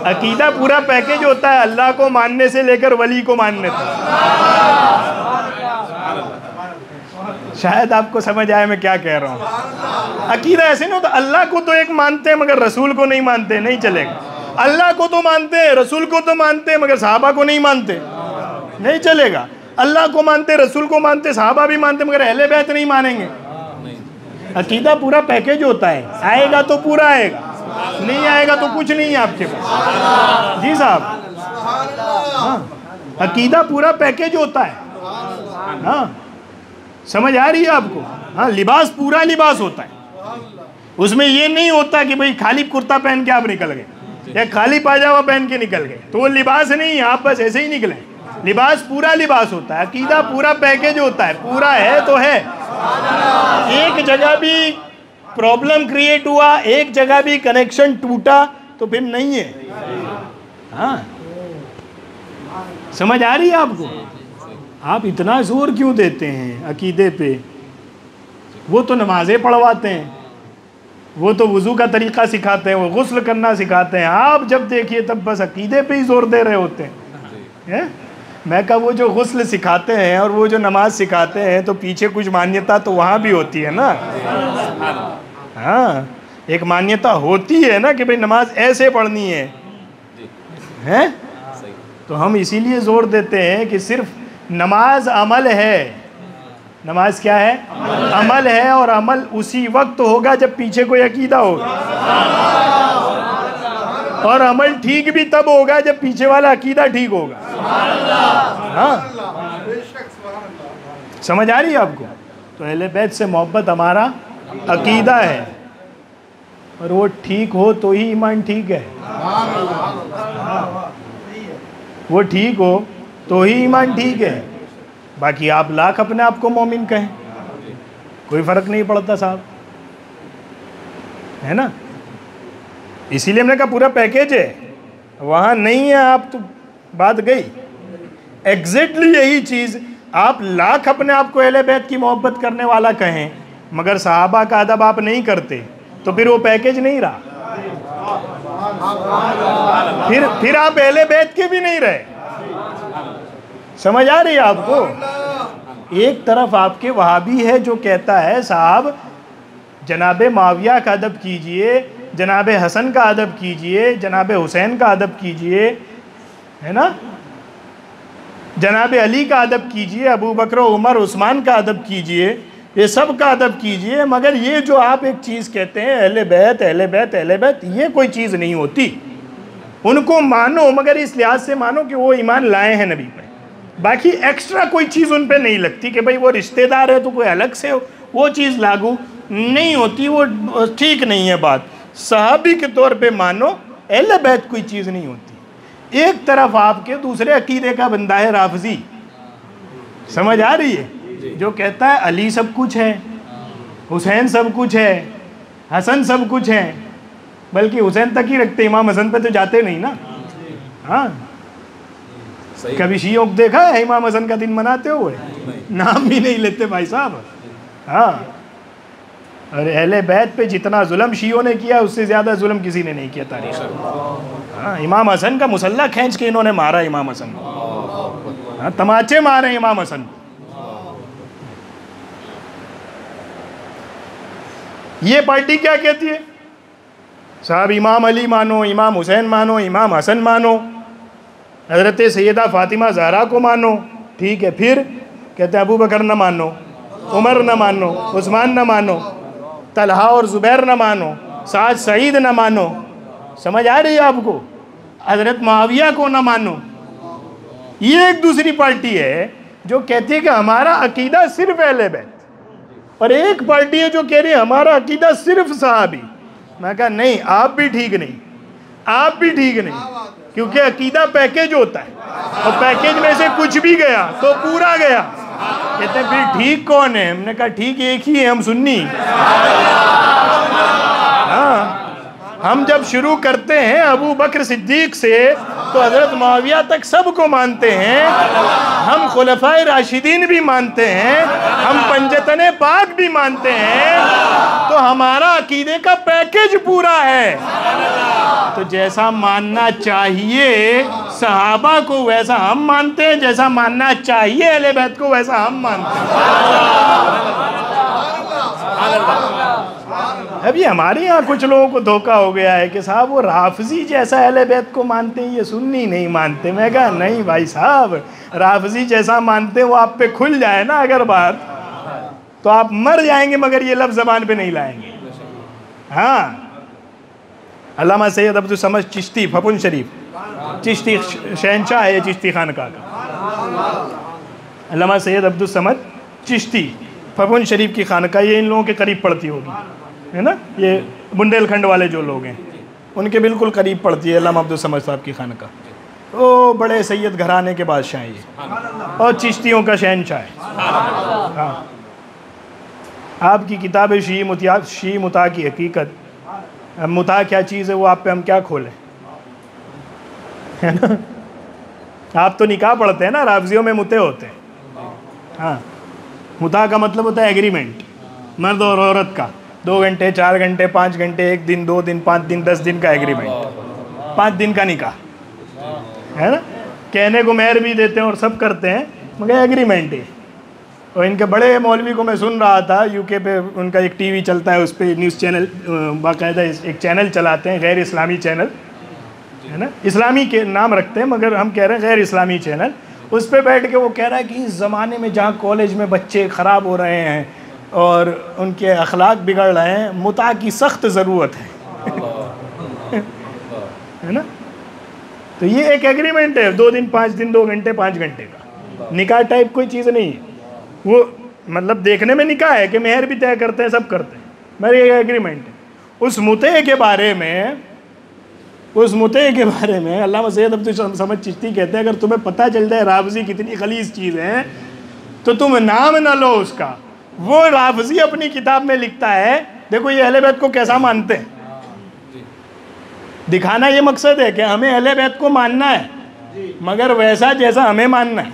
अकीदा पूरा पैकेज होता है, अल्लाह को मानने से लेकर वली को मानने तक। शायद आपको समझ आए मैं क्या कह रहा हूँ। अकीदा ऐसे नहीं होता अल्लाह को तो एक मानते हैं मगर रसूल को नहीं मानते, नहीं चलेगा। अल्लाह को तो मानते हैं, रसूल को तो मानते हैं, मगर सहाबा को नहीं मानते, नहीं चलेगा। अल्लाह को मानते, रसूल को मानते, सहाबा भी मानते, मगर अहले बैत नहीं मानेंगे। अकीदा पूरा पैकेज होता है, आएगा तो पूरा आएगा, नहीं आएगा तो कुछ नहीं है आपके पास। जी साहब, हाँ, अकीदा पूरा पैकेज होता है। हाँ, समझ आ रही है आपको? हाँ, लिबास पूरा लिबास होता है। उसमें ये नहीं होता कि भाई खाली कुर्ता पहन के आप निकल गए या खाली पाजामा पहन के निकल गए, तो वो लिबास नहीं है, आप बस ऐसे ही निकले। लिबास पूरा लिबास होता है, अकीदा पूरा पैकेज होता है, पूरा है तो है। एक जगह भी प्रॉब्लम क्रिएट हुआ, एक जगह भी कनेक्शन टूटा तो फिर नहीं है। हाँ, समझ आ रही है आपको? आप इतना जोर क्यों देते हैं अकीदे पे? वो तो नमाजें पढ़वाते हैं, वो तो वुज़ू का तरीक़ा सिखाते हैं, वो गुस्ल करना सिखाते हैं। आप जब देखिए तब बस अकीदे पे ही जोर दे रहे होते हैं। मैं कहा वो जो गुस्ल सिखाते हैं और वो जो नमाज सिखाते हैं तो पीछे कुछ मान्यता तो वहाँ भी होती है ना। हाँ, एक मान्यता होती है ना कि भाई नमाज ऐसे पढ़नी है? तो हम इसीलिए जोर देते हैं कि सिर्फ नमाज अमल है। नमाज क्या है? अमल है, और अमल उसी वक्त होगा जब पीछे कोई अकीदा होगा, और अमल ठीक भी तब होगा जब पीछे वाला अकीदा ठीक होगा। हाँ, समझ आ रही है आपको? तो अहले बैत से मोहब्बत हमारा अकीदा है, और वो ठीक हो तो ही ईमान ठीक है। वो ठीक हो तो ही ईमान ठीक है। बाकी आप लाख अपने आप को मोमिन कहें, कोई फ़र्क नहीं पड़ता साहब, है ना? इसीलिए हमने कहा पूरा पैकेज है, वहाँ नहीं है आप तो बात गई। एग्जैक्टली यही चीज़ आप लाख अपने आप को अहले बैत की मोहब्बत करने वाला कहें, मगर सहाबा का अदब आप नहीं करते, तो फिर वो पैकेज नहीं रहा। फिर आप अहले बैत के भी नहीं रहे। समझ आ रही है आपको? एक तरफ आपके वहाबी है जो कहता है साहब जनाब माविया का अदब कीजिए, जनाब हसन का अदब कीजिए, जनाब हुसैन का अदब कीजिए, है ना, जनाब अली का अदब कीजिए, अबू बकर उमर उस्मान का अदब कीजिए, ये सब का अदब कीजिए। मगर ये जो आप एक चीज़ कहते हैं अहले बैत अहले बैत अहले बैत, ये कोई चीज़ नहीं होती। उनको मानो, मगर इस लिहाज से मानो कि वो ईमान लाए हैं नबी पे, बाकी एक्स्ट्रा कोई चीज़ उन पे नहीं लगती कि भाई वो रिश्तेदार है तो कोई अलग से वो चीज़ लागू नहीं होती, वो ठीक नहीं है बात। सहाबी के तौर पे मानो, अहले बैत कोई चीज़ नहीं होती। एक तरफ आपके दूसरे अकीदे का बंदा है राफजी, समझ आ रही है, जो कहता है अली सब कुछ है, हुसैन सब कुछ है, हसन सब कुछ है, बल्कि हुसैन तक ही रखते, इमाम हसन पे तो जाते नहीं ना। हाँ, कभी शियों को देखा है इमाम हसन का दिन मनाते हुए? नाम भी नहीं लेते भाई साहब। हाँ, और अहले बैत पे जितना जुल्म शियों ने किया उससे ज़्यादा जुल्म किसी ने नहीं किया तारीख। हाँ, इमाम हसन का मुसल्ला खींच के इन्होंने मारा इमाम हसन। हाँ, तमाचे मारे इमाम हसन। ये पार्टी क्या कहती है? साहब इमाम अली मानो, इमाम हुसैन मानो, इमाम हसन मानो, हज़रत सैयदा फ़ातिमा ज़हरा को मानो, ठीक है। फिर कहते हैं अबू बकर न मानो, उमर न मानो, उस्मान न मानो, तलहा और ज़ुबैर न मानो, साद सईद न मानो। समझ आ रही है आपको? हज़रत मुआविया को न मानो। ये एक दूसरी पार्टी है जो कहती है कि हमारा अकीदा सिर्फ अहले बैत, और एक पार्टी है जो कह रही है हमारा अकीदा सिर्फ सहाबी। मैं कहा नहीं, आप भी ठीक नहीं, आप भी ठीक नहीं, क्योंकि अकीदा पैकेज होता है, और पैकेज में से कुछ भी गया तो पूरा गया। कहते हैं फिर ठीक कौन है? हमने कहा ठीक एक ही है, हम सुन्नी। हाँ, हम जब शुरू करते हैं अबू बकर सिद्दीक से तो हज़रत मुआविया तक सबको मानते हैं, हम खुलफाए राशिदीन भी मानते हैं, हम पंजतने पाक भी मानते हैं, तो हमारा अकीदे का पैकेज पूरा है। तो जैसा मानना चाहिए सहाबा को वैसा हम मानते हैं, जैसा मानना चाहिए अहले बैत को वैसा हम मानते हैं। अभी हमारे यहाँ कुछ लोगों को धोखा हो गया है कि साहब वो राफजी जैसा अहले बैत को मानते हैं, ये सुन्नी नहीं मानते। मैं कहा नहीं भाई साहब, राफजी जैसा मानते हैं वो आप पे खुल जाए ना अगर बात, तो आप मर जाएंगे, मगर ये लफ्ज़ ज़बान पे नहीं लाएंगे। हाँ, अल्लामा सैयद अब्दुल समद चिश्ती फपुन शरीफ, चिश्ती शहनशाह है चिश्ती खानका का। अल्लामा सैयद अब्दुल समद चिश्ती फपुन शरीफ की खानका, ये इन लोगों के करीब पड़ती होगी, है ना, ये बुंदेलखंड वाले जो लोग हैं उनके बिल्कुल करीब पड़ती है अल्लामा अब्दुल समद साहब की खानका। तो बड़े सैयद घराने के बादशाह हैं ये, और चिश्तियों का शहनशाह है। हाँ, आपकी किताब शी मुता की हकीकत, मुता क्या चीज़ है वो आप पे हम क्या खोलें, है ना। आप तो निकाह पढ़ते हैं ना, राफजियों में मुते होते हैं। हाँ, मुता का मतलब होता है एग्रीमेंट, मर्द और औरत का, 2 घंटे 4 घंटे 5 घंटे 1 दिन 2 दिन 5 दिन 10 दिन का एग्रीमेंट, 5 दिन का निकाह, है ना। कहने को मेहर भी देते हैं और सब करते हैं, मगर एग्रीमेंट है। और इनके बड़े मौलवी को मैं सुन रहा था, यूके पे उनका एक टीवी चलता है, उस पर न्यूज़ चैनल बाकायदा एक चैनल चलाते हैं, गैर इस्लामी चैनल, है ना, इस्लामी के नाम रखते हैं मगर हम कह रहे हैं गैर इस्लामी चैनल। उस पर बैठ के वो कह रहा है कि इस ज़माने में जहाँ कॉलेज में बच्चे ख़राब हो रहे हैं और उनके अखलाक बिगड़ रहे हैं, मुता की सख्त ज़रूरत है। है ना। तो ये एक एग्रीमेंट है, 2 दिन 5 दिन 2 घंटे 5 घंटे का निकाह टाइप कोई चीज़ नहीं है। वो मतलब देखने में निकाह है कि मेहर भी तय करते हैं, सब करते हैं, मगर ये एग्रीमेंट है। उस मुते के बारे में अल्लामा सैयद अब्दुल समद चिश्ती कहते हैं, अगर तुम्हें पता चल जाए राफजी कितनी खलीस चीज़ है तो तुम नाम ना लो उसका। वो राफजी अपनी किताब में लिखता है, देखो ये अहले बैत को कैसा मानते हैं, दिखाना ये मकसद है कि हमें अहले बैत को मानना है मगर वैसा जैसा हमें मानना है।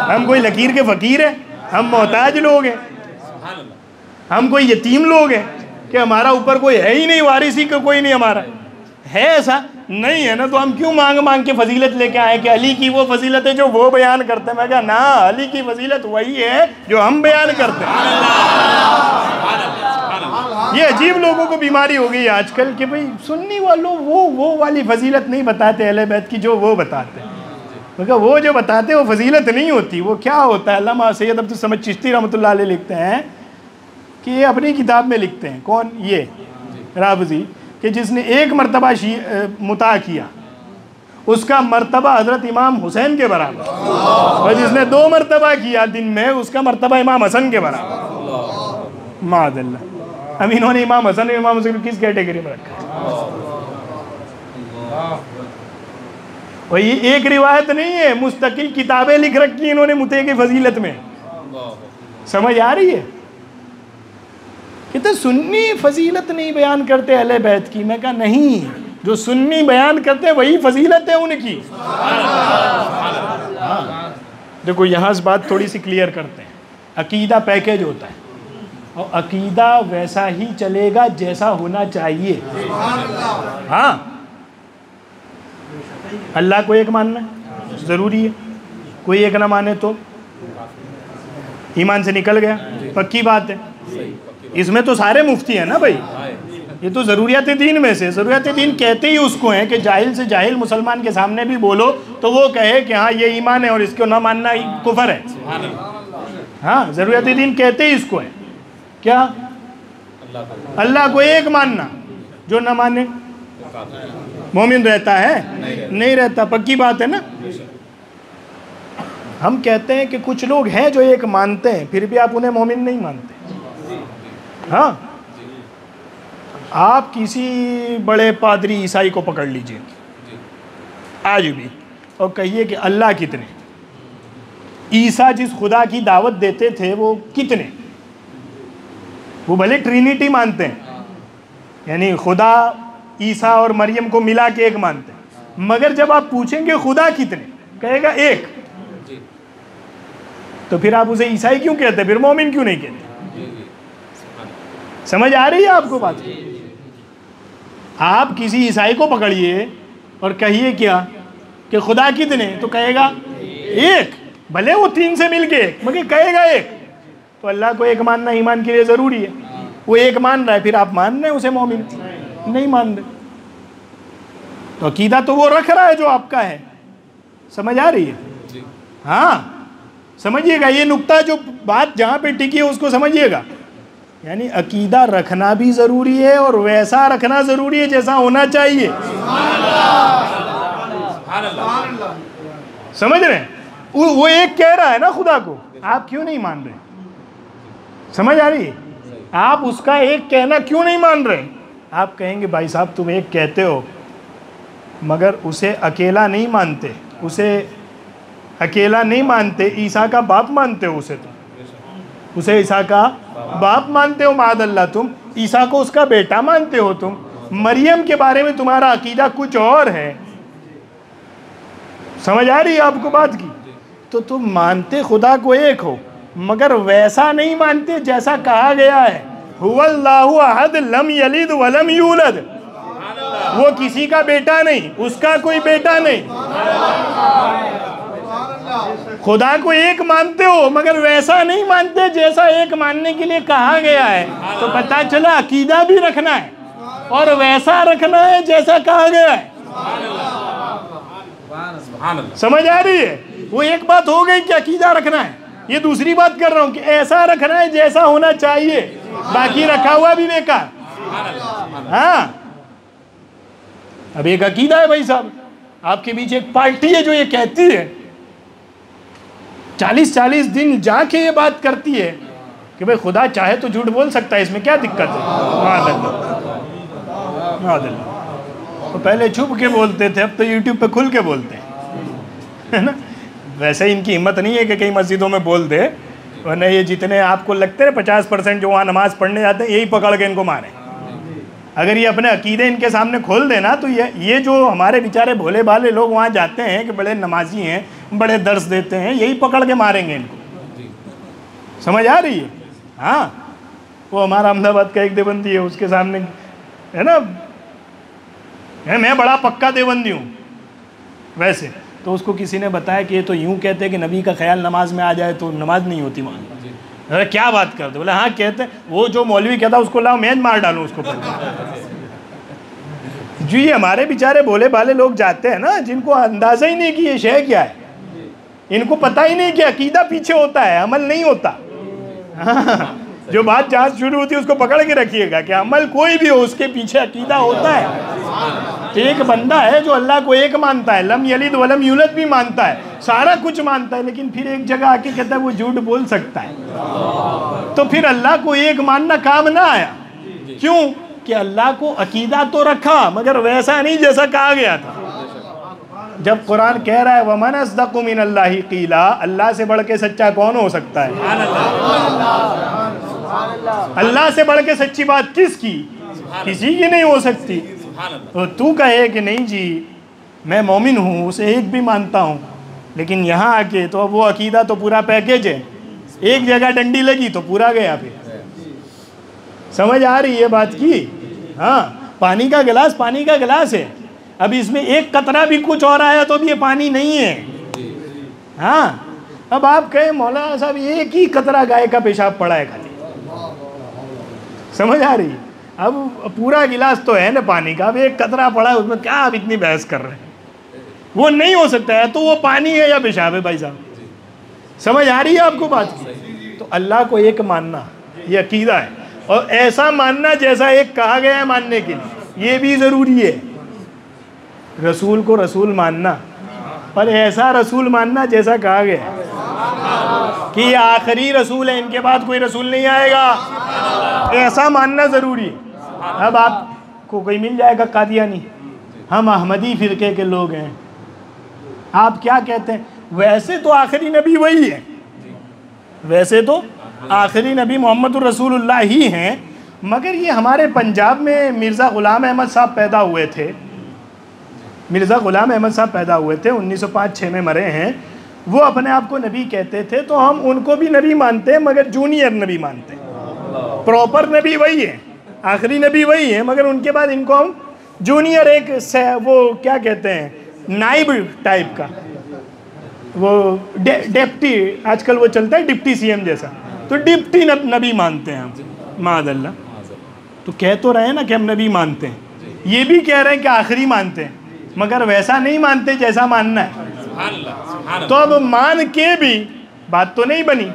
हम कोई लकीर के फ़कीर हैं, हम मोहताज लोग हैं, हम कोई यतीम लोग हैं कि हमारा ऊपर कोई है ही नहीं, वारिसी का कोई नहीं हमारा है, ऐसा नहीं है ना। तो हम क्यों मांग मांग के फजीलत लेके आए कि अली की वो फजीलत है जो वो बयान करते हैं। मैं कहा ना, अली की फजीलत वही है जो हम बयान करते हैं। ये अजीब लोगों को बीमारी हो गई आजकल कि भाई सुन्नी वालों वो वाली फजीलत नहीं बताते अहले बैत की जो वो बताते हैं। मगर वो जो बताते हैं वो फजीलत नहीं होती। वो क्या होता है, अल्लामा सैयद अब्दुल समद चिश्ती रहमतुल्लाह अलैह लिखते हैं कि ये अपनी किताब में लिखते हैं, कौन, ये राबजी, कि जिसने एक मरतबा मुता किया उसका मर्तबा हज़रत इमाम हुसैन के बराबर, और जिसने 2 मरतबा किया दिन में उसका मर्तबा इमाम हसन के बराबर। मादल्ला। अब इन्होंने इमाम हसन और इमाम हुसैन किस कैटेगरी में रखा है? और ये एक रिवायत नहीं है, मुस्तकिल किताबें लिख रखी हैं इन्होंने मुते की फजीलत में। समझ आ रही है? कहते सुन्नी फजीलत नहीं बयान करते अहले बैत की। मैं कहा नहीं, जो सुन्नी बयान करते हैं वही फजीलत है उनकी। देखो यहाँ से बात थोड़ी सी क्लियर करते हैं। अकीदा पैकेज होता है और अकीदा वैसा ही चलेगा जैसा होना चाहिए। हाँ, अल्लाह को एक मानना ज़रूरी है, कोई एक ना माने तो ईमान से निकल गया, पक्की बात है। इसमें तो सारे मुफ्ती हैं ना भाई, ये तो ज़रूरियात दीन में से। ज़रूरियात दीन कहते ही उसको हैं कि जाहिल से जाहिल मुसलमान के सामने भी बोलो तो वो कहे कि हाँ ये ईमान है और इसको ना मानना कुफर है। हाँ, ज़रूरियात दीन कहते ही इसको है क्या? अल्लाह को एक मानना, जो ना माने मोमिन रहता है? नहीं रहता, पक्की बात है ना। हम कहते हैं कि कुछ लोग हैं जो एक मानते हैं फिर भी आप उन्हें मोमिन नहीं मानते। हाँ, आप किसी बड़े पादरी ईसाई को पकड़ लीजिए आज भी और कहिए कि अल्लाह कितने, ईसा जिस खुदा की दावत देते थे वो कितने, वो भले ट्रिनिटी मानते हैं, यानी खुदा ईसा और मरियम को मिला के एक मानते हैं, मगर जब आप पूछेंगे खुदा कितने, कहेगा एक। तो फिर आप उसे ईसाई क्यों कहते, फिर मोमिन क्यों नहीं कहते? समझ आ रही है आपको बात? आप किसी ईसाई को पकड़िए और कहिए क्या कि खुदा कितने, तो कहेगा एक, भले वो 3 से मिल के एक, मगर कहेगा एक। तो अल्लाह को एक मानना ईमान के लिए ज़रूरी है। वो एक मान रहा है, फिर आप मान रहे हैं उसे मोमिन नहीं मान रहे, तो अकीदा तो वो रख रहा है जो आपका है। समझ आ रही है? हाँ, समझिएगा ये नुक्ता, जो बात जहाँ पे टिकी है उसको समझिएगा। यानी अकीदा रखना भी ज़रूरी है और वैसा रखना ज़रूरी है जैसा होना चाहिए। समझ रहे हैं? वो एक कह रहा है ना खुदा को, आप क्यों नहीं मान रहे? समझ आ रही है? आप उसका एक कहना क्यों नहीं मान रहे? आप कहेंगे भाई साहब तुम एक कहते हो मगर उसे अकेला नहीं मानते, उसे अकेला नहीं मानते, ईसा का बाप मानते हो उसे, तुम उसे ईसा का बाप मानते हो मादल्ला, तुम ईसा को उसका बेटा मानते हो, तुम मरियम के बारे में तुम्हारा अकीदा कुछ और है। समझ आ रही है आपको बात की? तो तुम मानते खुदा को एक हो मगर वैसा नहीं मानते जैसा कहा गया है, हुवल्लाहु अहद लम यलिद वलम यूलद। वो किसी का बेटा नहीं, उसका कोई बेटा नहीं। खुदा को एक मानते हो मगर वैसा नहीं मानते जैसा एक मानने के लिए कहा गया है। तो पता चला अकीदा भी रखना है और वैसा रखना है जैसा कहा गया है। समझ आ रही है? वो एक बात हो गई कि अकीदा रखना है, ये दूसरी बात कर रहा हूं कि ऐसा रखना है जैसा होना चाहिए, बाकी रखा हुआ भी बेकार। हाँ, अब एक अकीदा है भाई साहब, आपके बीच एक पार्टी है जो ये कहती है 40-40 दिन जाके ये बात करती है कि भाई खुदा चाहे तो झूठ बोल सकता है, इसमें क्या दिक्कत है। तो पहले छुप के बोलते थे, अब तो यूट्यूब पे खुल के बोलते हैं, है ना। वैसे इनकी हिम्मत नहीं है कि कई मस्जिदों में बोल दे, वरना ये जितने आपको लगते हैं 50% जो वहाँ नमाज़ पढ़ने जाते हैं यही पकड़ के इनको मारें। अगर ये अपने अकीदे इनके सामने खोल देना तो ये जो हमारे बेचारे भोले भाले लोग वहाँ जाते हैं कि बड़े नमाजी हैं, बड़े दर्स देते हैं, यही पकड़ के मारेंगे इनको। समझ आ रही है? हाँ, वो हमारा अहमदाबाद का एक देवबंदी है, उसके सामने है ना, मैं बड़ा पक्का देवबंदी हूँ वैसे, तो उसको किसी ने बताया कि ये तो यूँ कहते हैं कि नबी का ख्याल नमाज में आ जाए तो नमाज नहीं होती वहाँ, अरे क्या बात करते? बोले हाँ कहते, वो जो मौलवी कहता उसको लाओ मैं मार डालूं उसको पहले। जी हमारे बेचारे भोले भाले लोग जाते हैं ना, जिनको अंदाजा ही नहीं कि ये शय क्या है, इनको पता ही नहीं कि अकीदा पीछे होता है, अमल नहीं होता। हाँ, जो बात जहाँ शुरू होती है उसको पकड़ के रखिएगा कि अमल कोई भी हो उसके पीछे अकीदा होता है। तो एक बंदा है जो अल्लाह को एक मानता है, लम यलिद वलम यूलद भी मानता है, सारा कुछ मानता है, लेकिन फिर एक जगह आके कहता है वो झूठ बोल सकता है। तो फिर अल्लाह को एक मानना काम ना आया। क्यों? कि अल्लाह को अकीदा तो रखा मगर वैसा नहीं जैसा कहा गया था। जब कुरान कह रहा है वमन अस्दक़ु मिनल्लाहि क़ीला, अल्लाह से बढ़ के सच्चा कौन हो सकता है? अल्लाह से बढ़ के सच्ची बात किसकी? किसी की नहीं हो सकती। तो तू कहे कि नहीं जी मैं मोमिन हूँ, उसे एक भी मानता हूँ, लेकिन यहाँ आके तो वो अकीदा तो पूरा पैकेज है, एक जगह डंडी लगी तो पूरा गया। फिर समझ आ रही है बात की? हाँ, पानी का गिलास पानी का गिलास है, अब इसमें एक कतरा भी कुछ और आया तो भी ये पानी नहीं है। हाँ, अब आप कहें मौलाना साहब एक ही कतरा गाय का पेशाब पड़ा है खाली, समझ आ रही? अब पूरा गिलास तो है ना पानी का, अब एक कतरा पड़ा है उसमें क्या आप इतनी बहस कर रहे हैं? वो नहीं हो सकता है, तो वो पानी है या पेशाब है भाई साहब? समझ आ रही है आपको बात की? तो अल्लाह को एक मानना ये अकीदा है, और ऐसा मानना जैसा एक कहा गया है मानने के लिए, ये भी ज़रूरी है। रसूल को रसूल मानना, पर ऐसा रसूल मानना जैसा कहा गया है कि ये आखिरी रसूल है, इनके बाद कोई रसूल नहीं आएगा, ऐसा मानना ज़रूरी है। अब आपको कोई मिल जाएगा कादियानी, हम अहमदी फ़िरके के लोग हैं, आप क्या कहते हैं? वैसे तो आखिरी नबी वही है, वैसे तो आखिरी नबी मोहम्मद रसूलुल्लाह ही हैं, मगर ये हमारे पंजाब में मिर्ज़ा ग़ुलाम अहमद साहब पैदा हुए थे। मिर्ज़ा ग़ुलाम अहमद साहब पैदा हुए थे, 1905-6 में मरे हैं। वो अपने आप को नबी कहते थे, तो हम उनको भी नबी मानते हैं मगर जूनियर नबी मानते हैं। प्रॉपर नबी वही है, आखिरी नबी वही है, मगर उनके बाद इनको हम जूनियर, एक वो क्या कहते हैं, नाइब टाइप का, वो डिप्टी, आजकल वो चलता है डिप्टी सीएम जैसा, तो डिप्टी नबी मानते हैं हम, माअल्लाह। तो कह तो रहे हैं ना कि हम नबी मानते हैं, ये भी कह रहे हैं कि आखिरी मानते हैं, मगर वैसा नहीं मानते जैसा मानना है। तो अब मान के भी बात तो नहीं बनी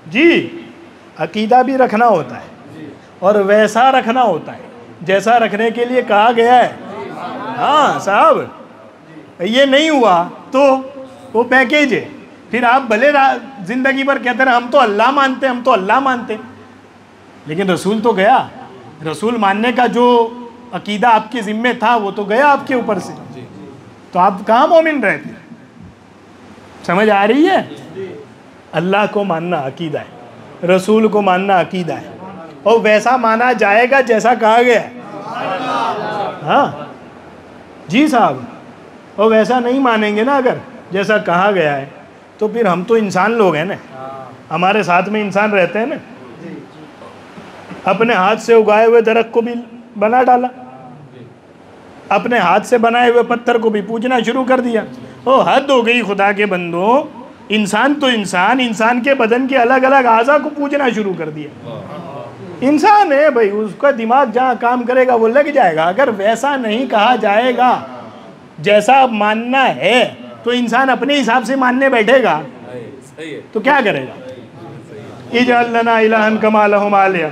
जी। अकीदा भी रखना होता है और वैसा रखना होता है जैसा रखने के लिए कहा गया है। हाँ साहब, ये नहीं हुआ तो वो पैकेज है। फिर आप भले ज़िंदगी भर कहते रहे हम तो अल्लाह मानते, हम तो अल्लाह मानते, लेकिन रसूल तो गया। रसूल मानने का जो अकीदा आपके ज़िम्मे था वो तो गया आपके ऊपर से, तो आप कहाँ मोमिन रहे थे? समझ आ रही है? अल्लाह को मानना अकीदा है, रसूल को मानना अकीदा है, और वैसा माना जाएगा जैसा कहा गया है। हाँ जी साहब, और वैसा नहीं मानेंगे ना अगर जैसा कहा गया है, तो फिर हम तो इंसान लोग हैं ना, हमारे साथ में इंसान रहते हैं ना। अपने हाथ से उगाए हुए दरख्त को भी बना डाला, अपने हाथ से बनाए हुए पत्थर को भी पूजना शुरू कर दिया। ओ हद हो गई खुदा के बंदो, इंसान तो इंसान, इंसान के बदन के अलग अलग आज़ा को पूजना शुरू कर दिया। इंसान है भाई, उसका दिमाग जहाँ काम करेगा वो लग जाएगा। अगर वैसा नहीं कहा जाएगा जैसा मानना है, तो इंसान अपने हिसाब से मानने बैठेगा तो क्या करेगा? इजअल लना इलाहन कमा लहुम आलिया।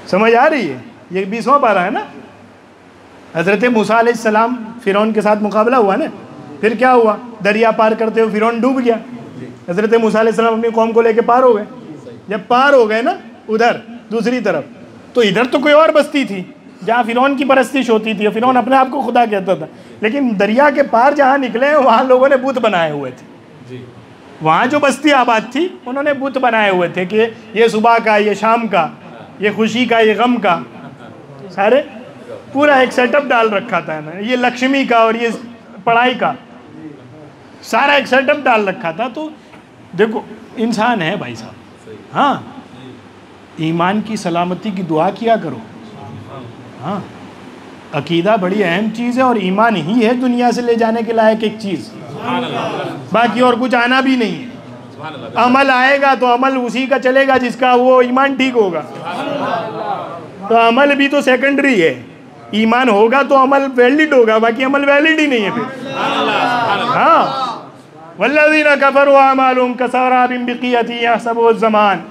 समझ आ रही है? ये 20वां पारा है ना। हज़रत मूसा अलैहिस्सलाम फ़िरौन के साथ मुकाबला हुआ ना, फिर क्या हुआ? दरिया पार करते हुए फ़िरौन डूब गया। हज़रत मूसा अलैहिस्सलाम अपनी कौम को लेके पार हो गए। जब पार हो गए ना उधर दूसरी तरफ, तो इधर तो कोई और बस्ती थी जहाँ फ़िरौन की परस्तिश होती थी, फ़िरौन अपने आप को खुदा कहता था। लेकिन दरिया के पार जहाँ निकले वहाँ लोगों ने बुत बनाए हुए थे। वहाँ जो बस्ती आबाद थी उन्होंने बुत बनाए हुए थे कि ये सुबह का, ये शाम का, ये खुशी का, ये गम का, सारे पूरा एक सेटअप डाल रखा था ना। ये लक्ष्मी का और ये पढ़ाई का, सारा एक सेटअप डाल रखा था। तो देखो इंसान है भाई साहब। हाँ, ईमान की सलामती की दुआ किया करो। हाँ, अकीदा बड़ी अहम चीज़ है, और ईमान ही है दुनिया से ले जाने के लायक एक चीज़, बाकी और कुछ आना भी नहीं है। अमल आएगा तो अमल उसी का चलेगा जिसका वो ईमान ठीक होगा। तो अमल भी तो सेकेंडरी है, ईमान होगा तो अमल वैलिड होगा, बाकी अमल वैलिड ही नहीं है फिर। हाँ, वल्लज़ीना कफ़रू अमालुहुम कसराबिन बिक़ीअतिन यहसबुहु ज़मान।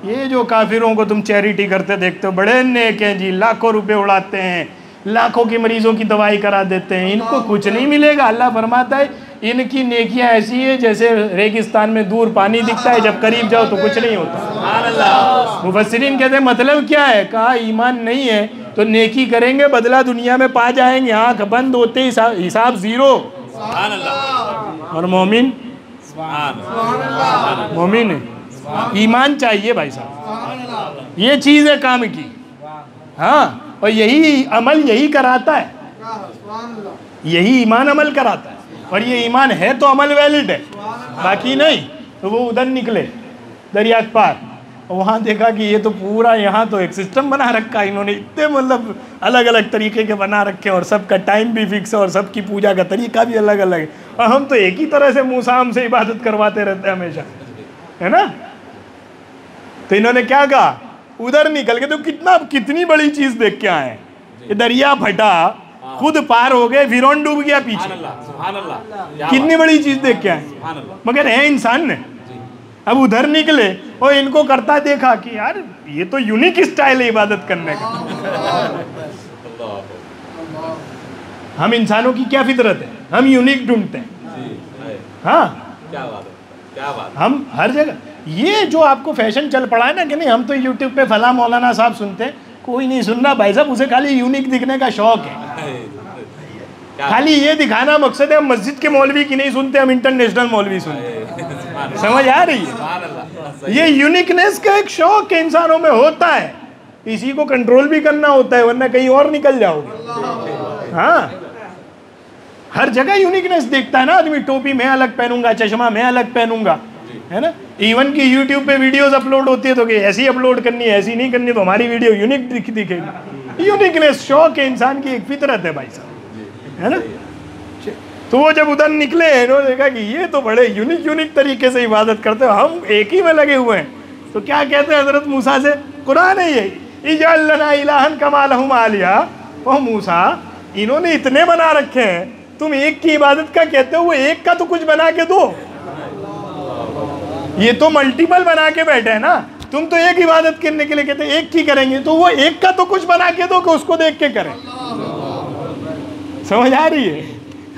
ये जो काफिरों को तुम चैरिटी करते देखते हो, बड़े नेक हैं जी, लाखों रुपए उड़ाते हैं, लाखों के मरीजों की दवाई करा देते हैं, इनको कुछ नहीं मिलेगा। अल्लाह फरमाता है इनकी नेकियां ऐसी है जैसे रेगिस्तान में दूर पानी दिखता है, जब करीब जाओ तो कुछ नहीं होता। मुफस्सिरीन कहते हैं मतलब क्या है, कहा ईमान नहीं है तो नेकी करेंगे, बदला दुनिया में पा जाएंगे, आंख बंद होते हिसाब जीरो। और मोमिन ईमान चाहिए भाई साहब, ये चीज़ है काम की। हाँ, और यही अमल यही कराता है, यही ईमान अमल कराता है। और ये ईमान है तो अमल वैलिड है, बाकी नहीं। तो वो उधर निकले दरिया के पार, वहाँ देखा कि ये तो पूरा यहाँ तो एक सिस्टम बना रखा है इन्होंने, इतने मतलब अलग अलग तरीके के बना रखे हैं, और सबका टाइम भी फिक्स है और सबकी पूजा का तरीका भी अलग अलग है, और हम तो एक ही तरह से मूसा हमसे इबादत करवाते रहते हैं हमेशा, है ना। तो इन्होंने क्या कहा, उधर निकल के तो कितनी बड़ी चीज देख के आए। ये दरिया फटा, खुद पार हो गए, फिरौन डूब गया पीछे, कितनी बड़ी चीज देख के आए, मगर है इंसान ने। अब उधर निकले और इनको करता देखा कि यार ये तो यूनिक स्टाइल है इबादत करने का। हम इंसानों की क्या फितरत है, हम यूनिक ढूंढते हैं। हाँ, क्या बात, हम हर जगह ये जो आपको फैशन चल पड़ा है ना कि नहीं, हम तो यूट्यूब पे फला मौलाना साहब सुनते हैं, कोई नहीं सुन रहा भाई साहब, उसे खाली यूनिक दिखने का शौक है, खाली ये दिखाना मकसद है। हम मस्जिद के मौलवी की नहीं सुनते, हम इंटरनेशनल मौलवी सुनते हैं। समझ आ रही है, ये यूनिकनेस का एक शौक है इंसानों में होता है, इसी को कंट्रोल भी करना होता है, वरना कहीं और निकल जाओगे। हाँ, हर जगह यूनिकनेस देखता है ना आदमी, टोपी मैं अलग पहनूंगा, चश्मा मैं अलग पहनूंगा, है ना। इवन की यूट्यूब पे वीडियोस अपलोड होती है तो कि ऐसी अपलोड करनी है, ऐसी नहीं करनी, तो हमारी वीडियो यूनिक दिखेगी। यूनिकनेस शौक है इंसान की, एक फितरत है भाई साहब, है ना। तो वो जब उधर निकले, इन्होंने देखा कि ये तो बड़े यूनिक तरीके से इबादत करते हो, हम एक ही में लगे हुए हैं। तो क्या कहते हैं हजरत मूसा से, कुरान है ये, इजअल लना इलाहन कमा लहुम आलिया। ओ मूसा, इन्होंने इतने बना रखे हैं, तुम एक की इबादत का कहते हो, वो एक का तो कुछ बना के दो। ये तो मल्टीपल बना के बैठे हैं ना, तुम तो एक इबादत करने के लिए कहते हैं एक की करेंगे, तो वो एक का तो कुछ बना के दो कि उसको देख के करें। समझ आ रही है।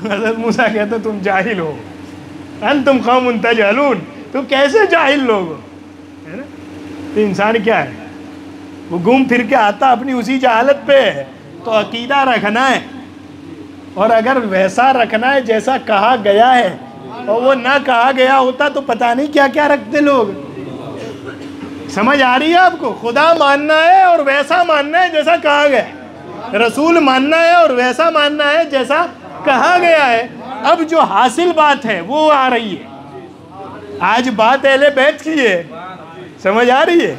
हज़रत मूसा कहते तुम जाहिल हो, अंतुम कौमुन तजहलून, तुम कैसे जाहिल लोग हो, है ना। तो इंसान क्या है, वो घूम फिर के आता अपनी उसी जहालत पे है। तो अकीदा रखना है, और अगर वैसा रखना है जैसा कहा गया है, और वो ना कहा गया होता तो पता नहीं क्या क्या रखते लोग। समझ आ रही है आपको, खुदा मानना है और वैसा मानना है जैसा कहा गया है, रसूल मानना है और वैसा मानना है जैसा कहा गया है। अब जो हासिल बात है वो आ रही है, आज बात अहले बैत की है, समझ आ रही है।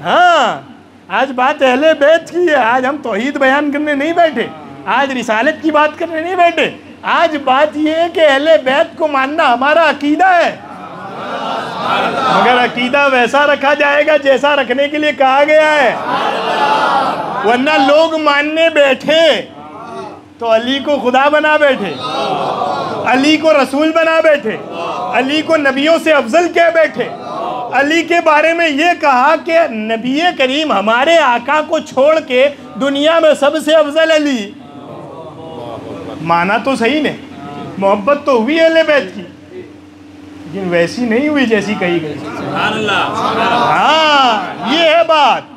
हाँ, आज बात अहले बैत की है, आज हम तौहीद बयान करने नहीं बैठे, आज रिसालत की बात करने नहीं बैठे, आज बात यह है कि अहले बैत को मानना हमारा अकीदा है, मगर अकीदा वैसा रखा जाएगा जैसा रखने के लिए कहा गया है। वरना लोग मानने बैठे तो अली को खुदा बना बैठे, अली को रसूल बना बैठे, अली को नबियों से अफजल कह बैठे, अली के बारे में ये कहा कि नबी करीम हमारे आका को छोड़ के दुनिया में सबसे अफजल अली। माना तो सही ने, मोहब्बत तो हुई अहले बैत की, लेकिन वैसी नहीं हुई जैसी कही गई। हाँ, ये है बात,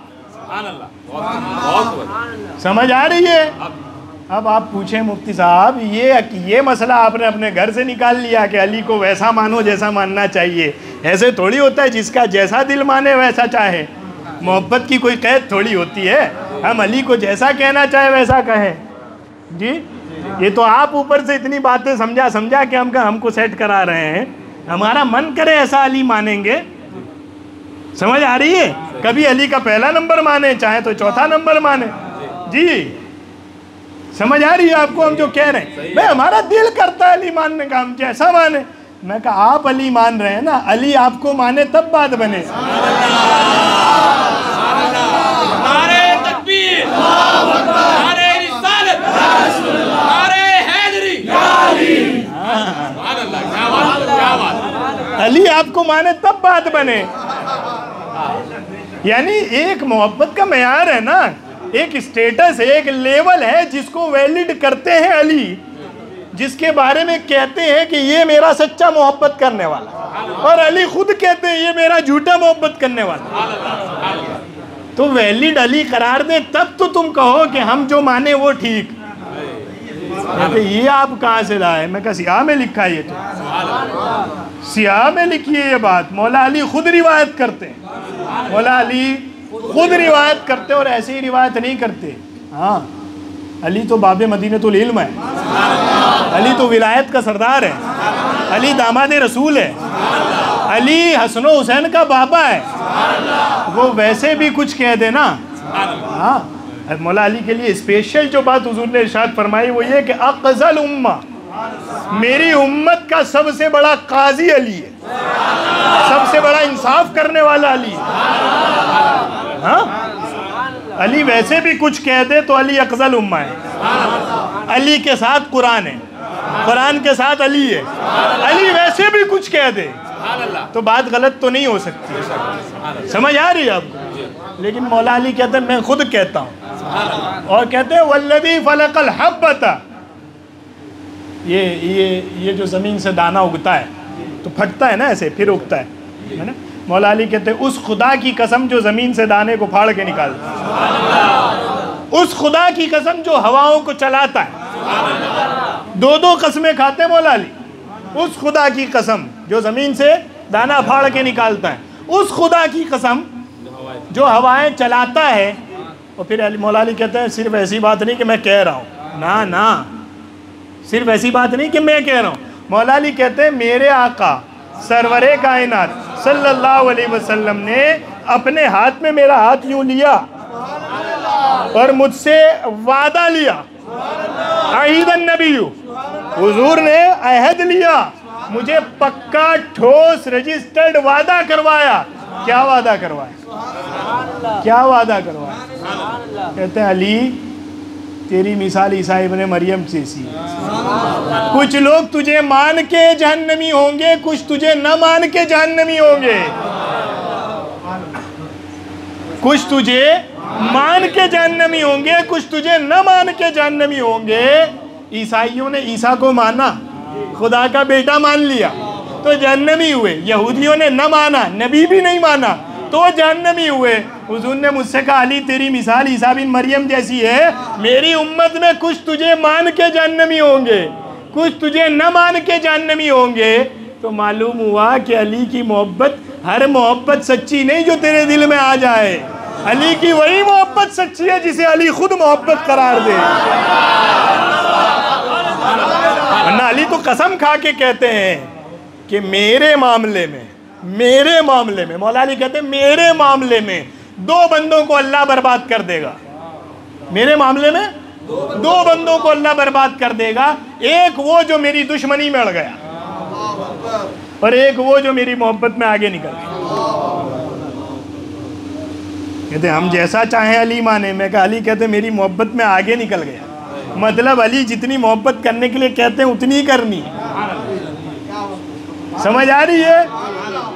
समझ आ रही है। अब आप पूछें मुफ्ती साहब, ये मसला आपने अपने घर से निकाल लिया कि अली को वैसा मानो जैसा मानना चाहिए। ऐसे थोड़ी होता है, जिसका जैसा दिल माने वैसा चाहे। मोहब्बत की कोई कैद थोड़ी होती है, हम अली को जैसा कहना चाहे वैसा कहें जी। ये तो आप ऊपर से इतनी बातें समझा के हमको सेट करा रहे हैं, हमारा मन करे ऐसा अली मानेंगे। समझ आ रही है। कभी अली का पहला नंबर माने, चाहे तो चौथा नंबर माने जी। समझ आ रही है आपको हम जो कह रहे हैं। भाई हमारा दिल करता है अली मानने का, हम जैसा माने, मैं कहा आप अली मान रहे हैं ना, अली आपको माने तब बात बने। नारे तकबीर, नारे रिसालत, नारे हैदरी, क्या बात। अली आपको माने तब बात बने। यानी एक मोहब्बत का मेयार है ना, एक स्टेटस है, एक लेवल है जिसको वैलिड करते हैं अली, जिसके बारे में कहते हैं कि ये मेरा सच्चा मोहब्बत करने वाला, और अली खुद कहते हैं ये मेरा झूठा मोहब्बत करने वाला। तो वैलिड अली करार दे तब तो तुम कहो कि हम जो माने वो ठीक। कहते ये आप कहाँ से लाए? मैं कहा सियाह में लिखा है, ये तो सियाह में लिखी है ये बात। मौला अली खुद रिवायत करते हैं, मौला अली खुद रिवायत करते और ऐसे ही रिवायत नहीं करते। हाँ, अली तो बाबे मदीनतुल इल्म है, अली तो विलायत का सरदार है, अली दामाद रसूल है, अली हसन हुसैन का बाबा है। वो वैसे भी कुछ कह देना। हाँ, मौला अली के लिए स्पेशल जो बात हुजूर ने इरशाद फरमाई वो ये कि अक़ज़ल उम्मा, मेरी उम्मत का सबसे बड़ा काजी अली है, सबसे बड़ा इंसाफ करने वाला अली। हाँ, अली वैसे भी कुछ कह दे तो अली अक़ज़ल उम्मा है। अली के साथ कुरान है, कुरान के साथ अली है। अली वैसे भी कुछ कह दे तो बात गलत तो नहीं हो सकती। समझ आ रही है आपको? लेकिन मौला अली कहते हैं मैं खुद कहता हूँ, और कहते हैं वल्लज़ी फ़लक़ल हब्बता, ये जो ज़मीन से दाना उगता है तो फटता है ना ऐसे, फिर उगता है ना। मौला अली कहते हैं उस खुदा की कसम जो ज़मीन से दाने को फाड़ के निकालता है, उस खुदा की कसम जो हवाओं को चलाता है। दो कसमें खाते हैं मौला अली। उस खुदा की कसम जो ज़मीन से दाना फाड़ के निकालता है, उस खुदा की कसम जो हवाएं चलाता है। और फिर मौला अली कहते हैं सिर्फ ऐसी बात नहीं कि मैं कह रहा हूँ, ना ना, सिर्फ ऐसी बात नहीं कि मैं कह रहा हूँ। मौला अली कहते हैं मेरे आका सरवरे कायनात सल्लल्लाहु अलैहि वसल्लम ने अपने हाथ में मेरा हाथ यूं लिया और मुझसे वादा लिया। अहीदन नबीयु, हुजूर ने अहद लिया, मुझे पक्का ठोस रजिस्टर्ड वादा करवाया। क्या वादा करवाया? क्या वादा करवाया? कहते हैं अली तेरी मिसाल ईसा इब्ने मरियम जैसी है। कुछ लोग तुझे मान के जहन्नमी होंगे, कुछ तुझे न मान के जहन्नमी होंगे। कुछ तुझे मान के जहन्नमी होंगे, कुछ तुझे न मान के जहन्नमी होंगे। ईसाइयों ने ईसा को माना, खुदा का बेटा मान लिया तो जहन्नमी हुए। यहूदियों ने न माना, नबी भी नहीं माना तो जहन्नमी हुए। हुजूर ने मुझसे कहा अली तेरी मिसाल ईसा बिन मरियम जैसी है। मेरी उम्मत में कुछ तुझे मान के जहन्नमी होंगे, कुछ तुझे न मान के जहन्नमी होंगे। तो मालूम हुआ कि अली की मोहब्बत हर मोहब्बत सच्ची नहीं जो तेरे दिल में आ जाए। अली की वही मोहब्बत सच्ची है जिसे अली खुद मोहब्बत करार दे। वरना अली तो कसम खा के कहते हैं कि मेरे मामले में मौला अली कहते हैं मेरे मामले में दो बंदों को अल्लाह बर्बाद कर देगा। मेरे मामले में दो बंदों को अल्लाह बर्बाद कर देगा। एक वो जो मेरी दुश्मनी में अड़ गया, और एक वो जो मेरी मोहब्बत में आगे निकल गया। कहते हम जैसा चाहें अली माने। मैं कहा अली कहते मेरी मोहब्बत में आगे निकल गया। मतलब अली जितनी मोहब्बत करने के लिए कहते हैं उतनी करनी। समझ आ रही है?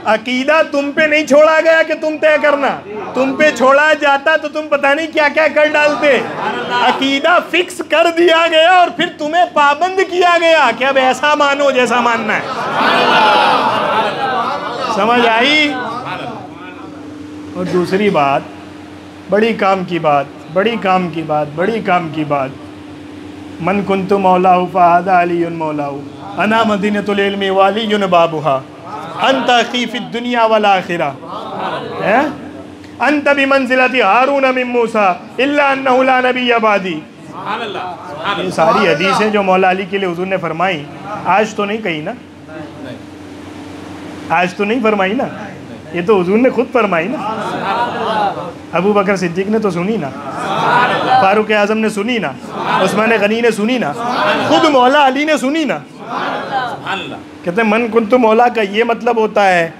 अकीदा तुम पे नहीं छोड़ा गया कि तुम तय करना। तुम पे छोड़ा जाता तो तुम पता नहीं क्या क्या कर डालते। अकीदा फिक्स कर दिया गया और फिर तुम्हें पाबंद किया गया कि अब ऐसा मानो जैसा मानना है। समझ आई? और दूसरी बात, बड़ी काम की बात, मन कुंतु मौलाहु फहादा अलीयुन मौलाहु अना मदीनतुल इल्मी वालियुन बाबुहा अंत खीफिद दुनिया वल आखिरा है अंत बिमंजिलति हारून मिन मूसा इल्ला अन्नहु ला नबिय्य बादी। ये सारी हदीसें जो मौला अली के लिए हुजूर ने फरमाई, आज तो नहीं कही ना, आज तो नहीं फरमाई ना, ये तो हुजूर ने खुद फरमाई ना। अबू बकर सिद्दीक ने तो सुनी ना, फारूक आजम ने सुनी ना, उस्मान गनी ने सुनी ना, खुद मौला अली ने सुनी ना। कहते हैं मन कुंतु मौला का ये मतलब होता है,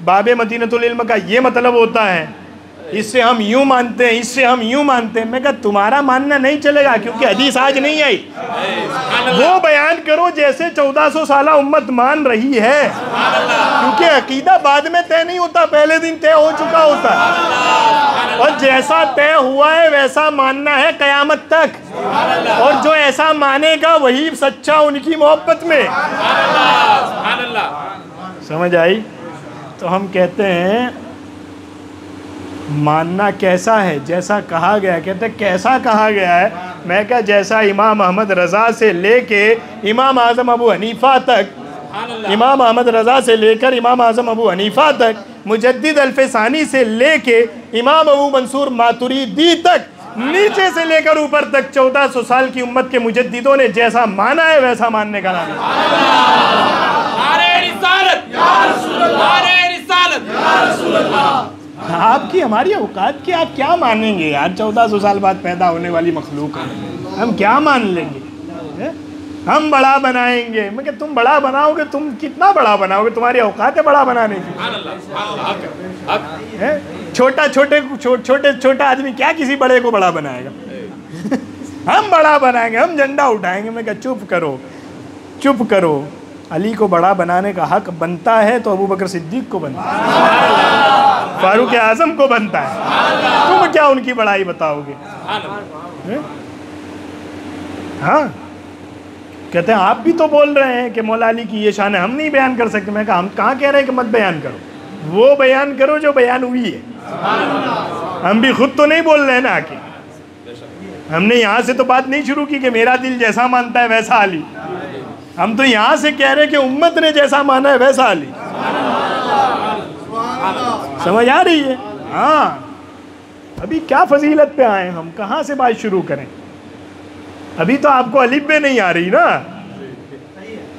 बाबे मदीनतुल इल्म का ये मतलब होता है, इससे हम यूं मानते हैं, इससे हम यूं मानते हैं। मैं कहा तुम्हारा मानना नहीं चलेगा, क्योंकि हदीस आज नहीं आई। वो बयान करो जैसे 1400 साल उम्मत मान रही है, क्योंकि अकीदा बाद में तय नहीं होता, पहले दिन तय हो चुका होता है। और जैसा तय हुआ है वैसा मानना है कयामत तक, और जो ऐसा मानेगा वही सच्चा उनकी मोहब्बत में। समझ आई? तो हम कहते हैं मानना कैसा है, जैसा कहा गया। कहते हैं कैसा कहा गया है? मैं क्या, जैसा इमाम अहमद रज़ा से लेके इमाम आज़म अबू हनीफ़ा तक, इमाम अहमद रज़ा से लेकर इमाम आज़म अबू हनीफ़ा तक, मुजद्दिद अल्फ़सानी से लेके इमाम अबू मंसूर मातुरीदी तक, नीचे से लेकर ऊपर तक 1400 साल की उम्मत के मुजद्दिदों ने जैसा माना है वैसा मानने का नाम है। आपकी हमारी औकात की, आप क्या मानेंगे यार? 1400 साल बाद पैदा होने वाली मखलूक है, हम क्या मान लेंगे? हम बड़ा बनाएंगे। मैं तुम बड़ा बनाओगे, तुम कितना बड़ा बनाओगे? तुम्हारी औकात है बड़ा बनाने की? छोटा आदमी क्या किसी बड़े को बड़ा बनाएगा? हम बड़ा बनाएंगे, हम झंडा उठाएंगे। मैं कहा चुप करो, चुप करो। अली को बड़ा बनाने का हक बनता है तो अबू बकर सिद्दीक को बनता है, फारूक आजम को बनता है। तुम क्या उनकी बड़ाई बताओगे? हाँ, कहते हैं आप भी तो बोल रहे हैं कि मौला अली की ये शान है, हम नहीं बयान कर सकते। मैं कहा हम कहाँ कह रहे हैं कि मत बयान करो, वो बयान करो जो बयान हुई है। हम भी खुद तो नहीं बोल रहे हैं ना आके, हमने यहाँ से तो बात नहीं शुरू की कि मेरा दिल जैसा मानता है वैसा अली। हम तो यहाँ से कह रहे हैं कि उम्मत ने जैसा माना है वैसा अली। समझ आ रही है? हाँ, अभी क्या फजीलत पे आए हम, कहाँ से बात शुरू करें? अभी तो आपको अलिफ में नहीं आ रही ना।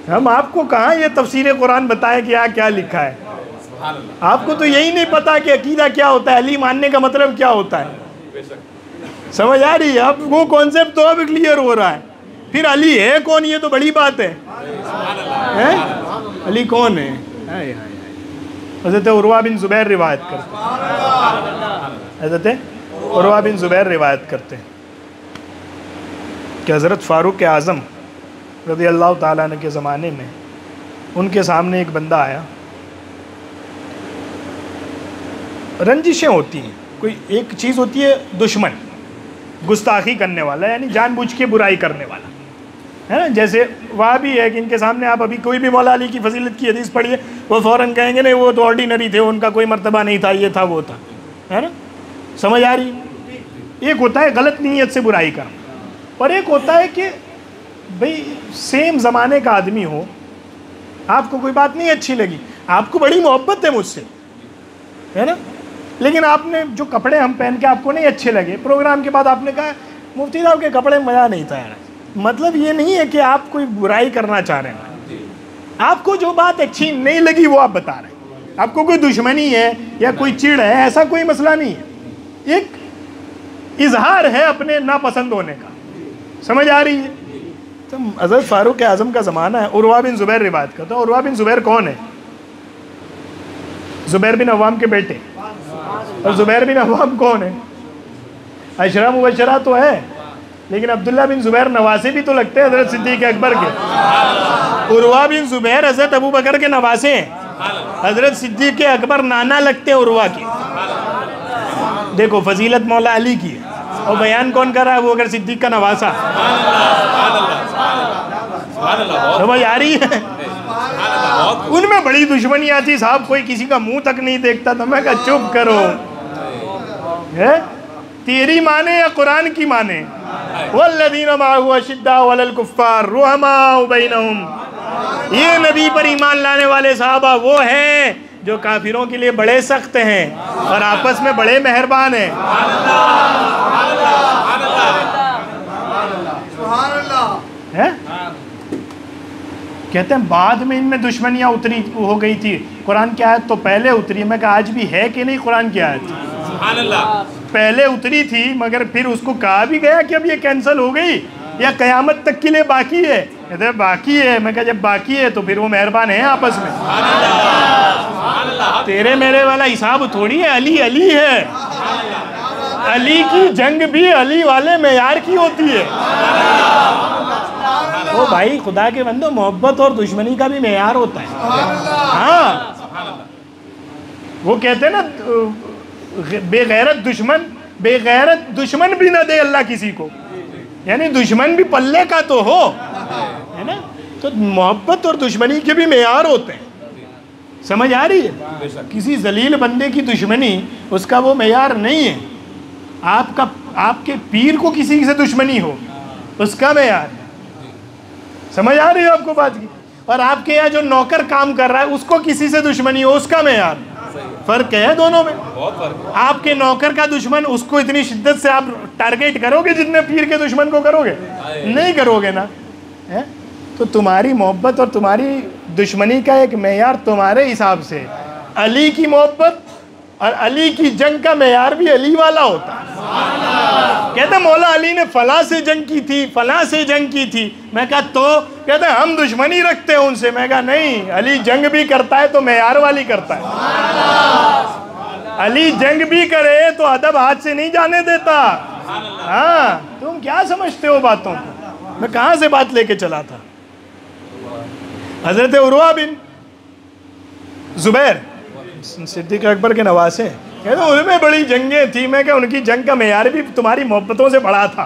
हम आपको कहाँ ये तफसीर कुरान बताएं कि यहाँ क्या लिखा है। आपको तो यही नहीं पता कि अकीदा क्या होता है, अली मानने का मतलब क्या होता है। समझ आ रही है? अब वो कॉन्सेप्ट तो अब क्लियर हो रहा है। फिर अली है कौन, ये तो बड़ी बात है। अली कौन है? हज़रत उर्वा बिन ज़ुबैर रिवायत करते हैं, हज़रत उर्वा बिन ज़ुबैर रिवायत करते हैं कि हज़रत फ़ारूक आज़म रज़ी अल्लाह ताला अन्हु के ज़माने में उनके सामने एक बंदा आया। रंजिशें होती हैं, कोई एक चीज़ होती है दुश्मन, गुस्ताखी करने वाला, यानी जानबूझ के बुराई करने वाला, है ना। जैसे वहाँ भी है कि इनके सामने आप अभी कोई भी मौला अली की फजीलत की हदीस पढ़िए, वो फ़ौरन कहेंगे नहीं वो तो ऑर्डिनरी थे, उनका कोई मर्तबा नहीं था, ये था वो था, है ना। समझ आ रही? एक होता है गलत नीयत से बुराई करना, और एक होता है कि भाई सेम ज़माने का आदमी हो, आपको कोई बात नहीं अच्छी लगी, आपको बड़ी मोहब्बत है मुझसे, है ना, लेकिन आपने जो कपड़े हम पहन के आपको नहीं अच्छे लगे, प्रोग्राम के बाद आपने कहा मुफ्ती साहब के कपड़े मज़ा नहीं था यार। मतलब ये नहीं है कि आप कोई बुराई करना चाह रहे हैं, आपको जो बात अच्छी नहीं लगी वो आप बता रहे हैं, आपको कोई दुश्मनी है या कोई चिढ़ है, ऐसा कोई मसला नहीं है, एक इजहार है अपने नापसंद होने का। समझ आ रही है? तो हज़रत फ़ारूक आज़म का ज़माना है। उर्वा बिन ज़ुबैर रिवायत करता है। उर्वा बिन ज़ुबैर कौन है? ज़ुबैर बिन अव्वाम के बेटे। और ज़ुबैर बिन अव्वाम कौन है? अशरा मुबशरा तो है, लेकिन अब्दुल्ला बिन ज़ुबैर नवासे भी तो लगते हैं हज़रत सिद्दीक़ अकबर के। उर्वा बिन ज़ुबैर हज़रत अबू बकर के नवासे हैं, हज़रत सिद्दीक़ अकबर नाना लगते हैं उर्वा के। देखो फजीलत मौला अली की है, और बयान कौन कर रहा है? वो अगर सिद्दीक़ का नवासा। समझ आ रही है? उनमें बड़ी दुश्मनियाँ थी साहब, कोई किसी का मुंह तक नहीं देखता था। मैं कहा चुप करो, है तेरी माने या कुरान की माने? वल्लज़ीना माअहु अशिद्दाउ अलल कुफ़्फ़ार रुहमाउ बैनहुम, ये नबी पर ईमान लाने वाले साहबा वो हैं जो काफिरों के लिए बड़े सख्त हैं और आपस में बड़े मेहरबान हैं। है? कहते हैं बाद में इनमें दुश्मनियाँ उतरी हो गई थी, कुरान की आयत तो पहले उतरी। मैं कहा आज भी है कि नहीं कुरान की आयत? पहले उतरी थी, मगर फिर उसको कहा भी गया कि अब ये कैंसिल हो गई या क़यामत तक के लिए बाकी है। कहते बाकी है। मैं कहा जब बाकी है तो फिर वो मेहरबान है आपस में। तेरे मेरे वाला हिसाब थोड़ी है, अली अली है। अली की जंग भी अली वाले मेयार की होती है। वो भाई खुदा के बंदो, मोहब्बत और दुश्मनी का भी मेयार होता है। हाँ, वो कहते हैं ना, बेगैरत दुश्मन भी ना दे अल्लाह किसी को, यानी दुश्मन भी पल्ले का तो हो, है ना। तो मोहब्बत और दुश्मनी के भी मेयार होते हैं, समझ आ रही है। किसी जलील बंदे की दुश्मनी उसका वो मेयार नहीं है। आपके पीर को किसी से दुश्मनी हो उसका मेयार है, समझ आ रही है आपको बात की। और आपके यहाँ जो नौकर काम कर रहा है उसको किसी से दुश्मनी हो उसका मेयार। फर्क है दोनों में, बहुत फर्क। आपके नौकर का दुश्मन, उसको इतनी शिद्दत से आप टारगेट करोगे जितने पीर के दुश्मन को करोगे? नहीं करोगे ना, है। तो तुम्हारी मोहब्बत और तुम्हारी दुश्मनी का एक मेयार तुम्हारे हिसाब से, अली की मोहब्बत और अली की जंग का मेयार भी अली वाला होता है। कहते मौला अली ने फला से जंग की थी, फला से जंग की थी। मैं कहा तो कहते हम दुश्मनी रखते हैं उनसे। मैं कहा नहीं, अली जंग भी करता है तो मेयार वाली करता है। अली जंग भी करे तो अदब हाथ से नहीं जाने देता। हाँ, तुम क्या समझते हो बातों को? मैं कहाँ से बात लेके चला था? हजरत उर्वा बिन जुबैर सिद्दीक अकबर के नवासे, कहते उनमें बड़ी जंगें थी। मैं क्या उनकी जंग का मेयार भी तुम्हारी मोहब्बतों से बड़ा था।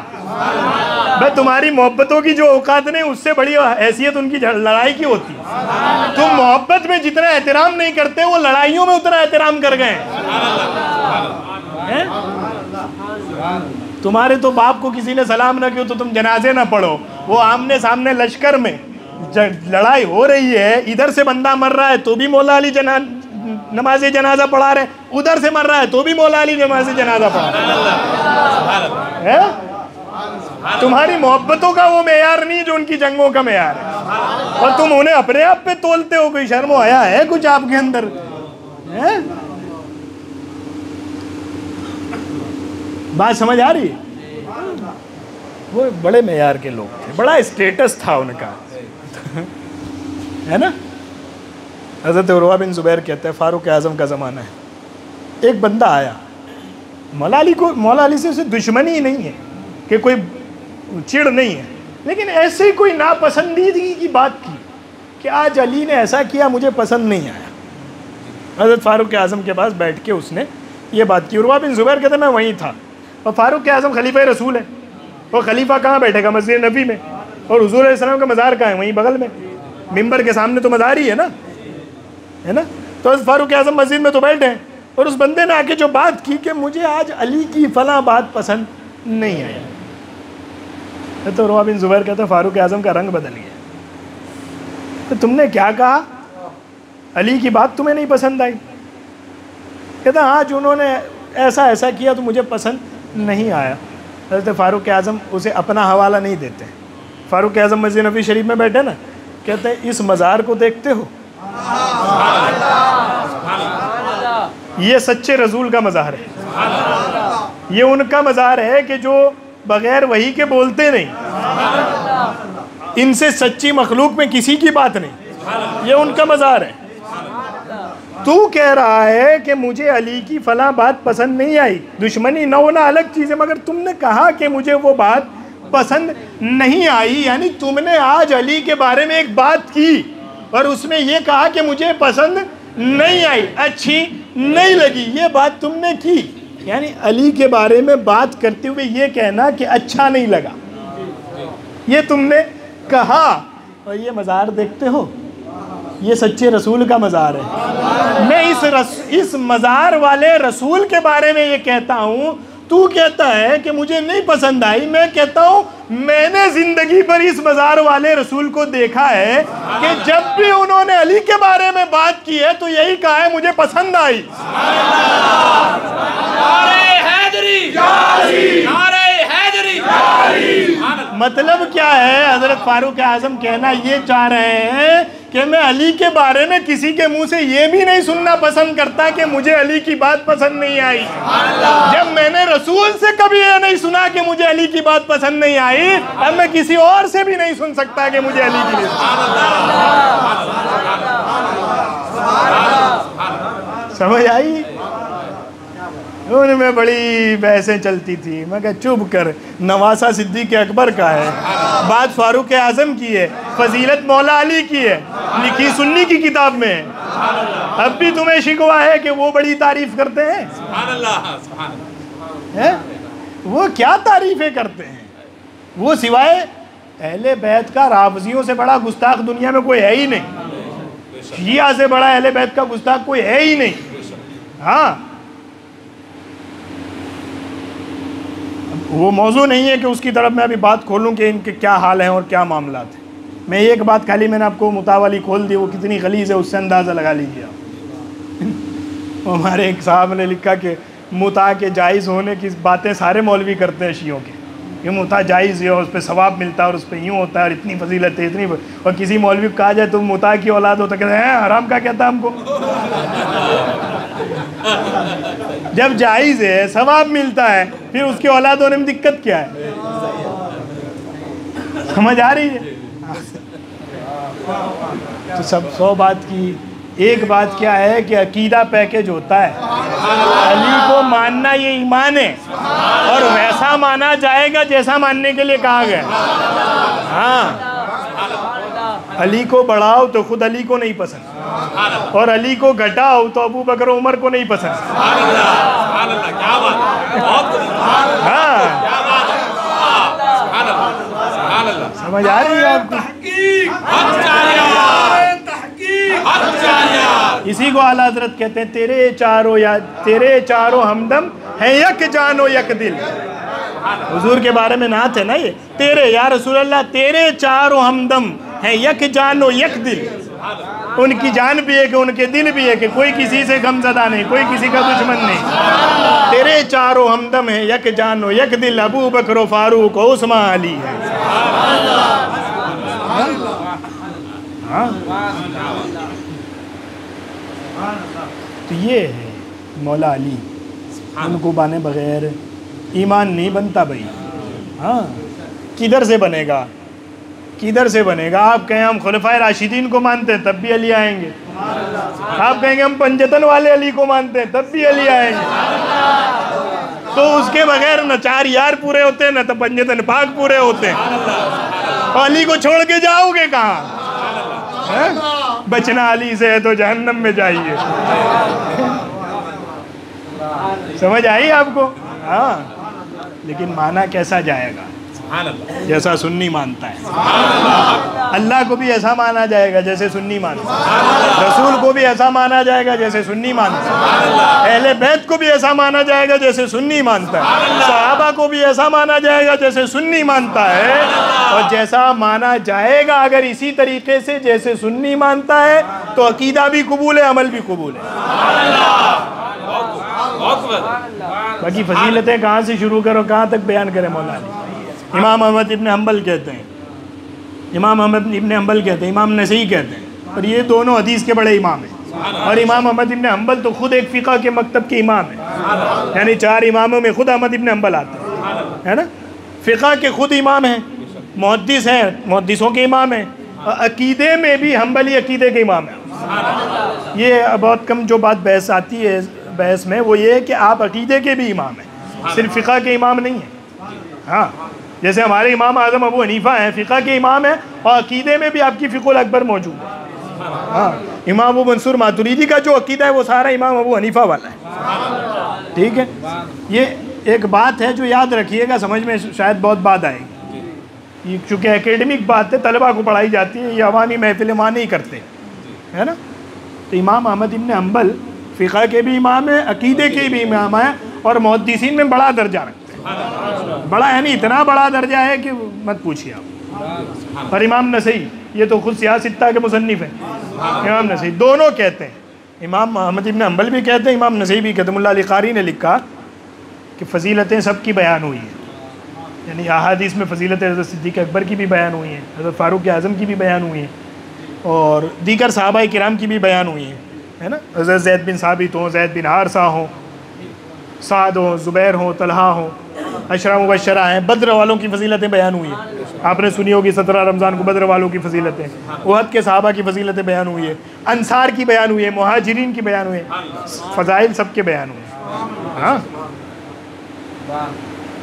मैं तुम्हारी मोहब्बतों की जो औकात नहीं, उससे बड़ी हैसियत उनकी लड़ाई की होती। तुम मोहब्बत में जितना एहतराम नहीं करते, वो लड़ाइयों में उतना एहतराम कर गए। तुम्हारे तो बाप को किसी ने सलाम न किया तो तुम जनाजे ना पढ़ो। वो आमने सामने लश्कर में लड़ाई हो रही है, इधर से बंदा मर रहा है तो भी मौला अली नमाज जनाजा पढ़ा रहे, उधर से मर रहा है तो भी मौला अली नमाज जनाजा पढ़ा रहे। तुम्हारी मोहब्बतों का वो मेयार नहीं जो उनकी जंगों का मेयार है, और तुम उन्हें अपने आप पे तोलते हो। कोई शर्म आया है कुछ आपके अंदर? है? बात समझ आ रही है? वो बड़े मेयार के लोग थे, बड़ा स्टेटस था उनका, है ना। हज़रत उर्वा बिन ज़ुबैर कहते हैं फारूक आज़म का ज़माना है, एक बंदा आया, मौला अली से उसे दुश्मनी ही नहीं है कि कोई चिढ़ नहीं है, लेकिन ऐसे ही कोई नापसंदीदगी की बात की कि आज अली ने ऐसा किया, मुझे पसंद नहीं आया। हज़रत फारूक आज़म के पास बैठ के उसने ये बात की। उर्वा बिन ज़ुबैर कहते मैं वहीं था, और फारूक आज़म खलीफा रसूल है, और खलीफा कहाँ बैठेगा? मस्जिद नबी में, और हुज़ूर अलैहिस्सलाम का मज़ार कहाँ है? वहीं बगल में, मिंबर के सामने तो मज़ार ही है ना, है ना। तो फारूक आज़म मस्जिद में तो बैठे हैं, और उस बंदे ने आके जो बात की कि मुझे आज अली की फला बात पसंद नहीं आई। तो उर्वा बिन ज़ुबैर कहते फारूक आज़म का रंग बदल गया। तो तुमने क्या कहा? अली की बात तुम्हें नहीं पसंद आई? कहता आज उन्होंने ऐसा ऐसा किया तो मुझे पसंद नहीं आया। हज़रत फारूक आज़म उसे अपना हवाला नहीं देते। फारूक आज़म मस्जिद नबी शरीफ में बैठे ना, कहते हैं इस मज़ार को देखते हो, ये सच्चे रसूल का मज़ार है, ये उनका मज़ार है कि जो बगैर वही के बोलते नहीं, इनसे सच्ची मखलूक में किसी की बात नहीं, ये उनका मज़ार है। तू कह रहा है कि मुझे अली की फला बात पसंद नहीं आई, दुश्मनी न होना अलग चीज़ है, मगर तुमने कहा कि मुझे वो बात पसंद नहीं आई, यानी तुमने आज अली के बारे में एक बात की और उसमें ये कहा कि मुझे पसंद नहीं आई, अच्छी नहीं लगी, ये बात तुमने की। यानी अली के बारे में बात करते हुए ये कहना कि अच्छा नहीं लगा, ये तुमने कहा। और ये मज़ार देखते हो, ये सच्चे रसूल का मज़ार है। मैं इस मज़ार वाले रसूल के बारे में ये कहता हूँ, तू कहता है कि मुझे नहीं पसंद आई, मैं कहता हूँ मैंने ज़िंदगी पर इस मज़ार वाले रसूल को देखा है कि जब भी उन्होंने अली के बारे में बात की है तो यही कहा है मुझे पसंद आई। नारे हैदरी, नारे हैदरी। मतलब क्या है? हज़रत फारूक आज़म कहना ये चाह रहे हैं कि मैं अली के बारे में किसी के मुंह से ये भी नहीं सुनना पसंद करता कि मुझे अली की बात पसंद नहीं आई। जब मैंने रसूल से कभी ये नहीं सुना कि मुझे अली की बात पसंद नहीं आई, अब मैं किसी और से भी नहीं सुन सकता कि मुझे अली की समझ आई। उनमें बड़ी बहसें चलती थी। मैं कहा चुप कर, नवासा सिद्दीक़ अकबर का है, बात फारूक आज़म की है, फजीलत मौला अली की है, लिखी सुन्नी की किताब में है। अब भी तुम्हें शिकवा है कि वो बड़ी तारीफ करते हैं। है? वो क्या तारीफें करते हैं? वो सिवाय अहले बैत का राफजियों से बड़ा गुस्ताख दुनिया में कोई है ही नहीं। शिया से बड़ा अहले बैत का गुस्ताख कोई है ही नहीं। हाँ, वो मौजू नहीं है कि उसकी तरफ मैं अभी बात खोलूं कि इनके क्या हाल हैं और क्या मामला थे। मैं एक बात खाली मैंने आपको मुतावाली खोल दी, वो कितनी गलीज़ है उससे अंदाज़ा लगा लीजिए आप। हमारे एक साहब ने लिखा कि मुता के जायज़ होने की बातें सारे मौलवी करते हैं शियों के, ये मुता जायज़ है और उस पर सवाब मिलता है और उस पर यूँ होता है और इतनी फजीलत है इतनी, और किसी मौलवी को कहा जाए तुम मुता की औलाद हो तो कहते हैं हराम का कहता हमको। जब जायज़ है सवाब मिलता है फिर उसकी औलाद होने में दिक्कत क्या है? समझ आ रही है? तो सब 100 बात की एक बात क्या है कि अकीदा पैकेज होता है। अली को मानना ये ईमान है और वैसा माना जाएगा जैसा मानने के लिए कहा गया। हाँ, अली को बढ़ाओ तो खुद अली को नहीं पसंद, और अली को घटाओ तो अबू बकर उमर को नहीं पसंद। हाँ, समझ आ रही है आपको? इसी को आला हज़रत कहते हैं तेरे चारों हमदम है यक जानो यक दिल। हुजूर के बारे में नात है ना ये, तेरे या रसूल अल्लाह तेरे चारों हमदम है यक जानो यक दिल। उनकी जान भी है कि उनके दिल भी है कि कोई किसी से गमज़दा नहीं, कोई किसी का दुश्मन नहीं। तेरे चारों हमदम है यक जानो यक दिल, अबू बकर फारूक उस्मान अली है। हाँ, तो ये है मौला अली, उनको बाने बगैर ईमान नहीं बनता भाई। हाँ, किधर से बनेगा, किधर से बनेगा? आप कहें हम खुलफाए राशिदीन को मानते हैं तब भी अली आएंगे, आप कहेंगे हम पंजतन वाले अली को मानते हैं तब भी अली आएंगे। तो उसके बगैर न 4 यार पूरे होते हैं न तो पंजतन पाक पूरे होते हैं। और अली को छोड़ के जाओगे कहाँ? बचना अली से है तो जहन्नम में जाइए। समझ आई आपको? हाँ, लेकिन माना कैसा जाएगा? जैसा सुन्नी मानता है। अल्लाह को भी ऐसा माना जाएगा जैसे सुन्नी मानता है, रसूल को भी ऐसा माना जाएगा जैसे सुन्नी मानता है, अहले बैत को भी ऐसा माना जाएगा जैसे सुन्नी मानता है, सहाबा को भी ऐसा माना जाएगा जैसे सुन्नी मानता है। और जैसा माना जाएगा अगर इसी तरीके से जैसे सुन्नी मानता है तो अकीदा भी कबूल है, अमल भी कबूल है। बाकी फजीलतें कहाँ से शुरू करो, कहाँ तक बयान करें मौला अली? इमाम अहमद इब्न हम्बल कहते हैं, इमाम अहमद इब्न हम्बल कहते हैं, इमाम नसई कहते हैं, और ये दोनों हदीस के बड़े इमाम हैं। और इमाम अहमद इब्न हम्बल तो खुद एक फ़िक़ह के मकतब के इमाम हैं, यानी 4 इमामों में खुद अहमद इब्न हम्बल आते हैं, है ना? फ़िक़ह के खुद इमाम हैं, मुहद्दिस हैं, मुहद्दिसों के इमाम हैं, और अकीदे में भी हम्बली अकीदे के इमाम हैं। ये बहुत कम जो बात बहस आती है बहस में वो ये है कि आप अकीदे के भी इमाम हैं, सिर्फ फ़िक़ह के इमाम नहीं हैं। हाँ, जैसे हमारे इमाम आज़म अबू हनीफ़ा हैं, फ़िक़ह के इमाम हैं, और अकीदे में भी आपकी फ़िक़ुल अकबर मौजूद है। हाँ, इमाम अबू मंसूर मातुरीदी का जो अकीदा है वो सारा इमाम अबू हनीफ़ा वाला है। ठीक है, ये एक बात है जो याद रखिएगा, समझ में शायद बहुत बात आएगी। ये चूँकि एकेडमिक बात है, तलबा को पढ़ाई जाती है, ये अवामी महफ़िल वहाँ नहीं करते, है ना? तो इमाम अहमद इब्न हम्बल फ़िक़ह के भी इमाम है, अकीदे के भी इमाम है, और मुहद्दिसीन में बड़ा दर्जा रखते हैं। बड़ा है नहीं, इतना बड़ा दर्जा है कि मत पूछिए आप। और इमाम नसई, ये तो खुद सियासित्ता के मुसन्निफ़ हैं, इमाम नसई दोनों कहते हैं, इमाम अहमद इब्न हम्बल भी कहते हैं, इमाम नसई भी कहते हैं। मुल्ला अली क़ारी ने लिखा कि फ़जीलतें सबकी बयान हुई हैं, यानी अहादीस में फ़जीलत हज़रत सिद्दीक़ अकबर की भी बयान हुई हैं, हज़रत फ़ारूक आज़म की भी बयान हुई हैं, और दीगर सहाबा किराम की भी बयान हुई है ना। हज़रत ज़ैद बिन साबित हों, ज़ैद बिन हारसा हों, साद हों, ज़ुबैर हों, तलहा हों, अशरा मुबशरा हैं। बद्र वालों की फजीलतें बयान हुई हैं, आपने सुनी होगी 17 रमज़ान को बद्र वालों की फजीलतें, उहद के सहाबा की फजीलतें बयान हुई है, अंसार की बयान हुई है, मुहाजिरीन की बयान हुई है, फ़ज़ाइल सबके बयान हुए। हाँ,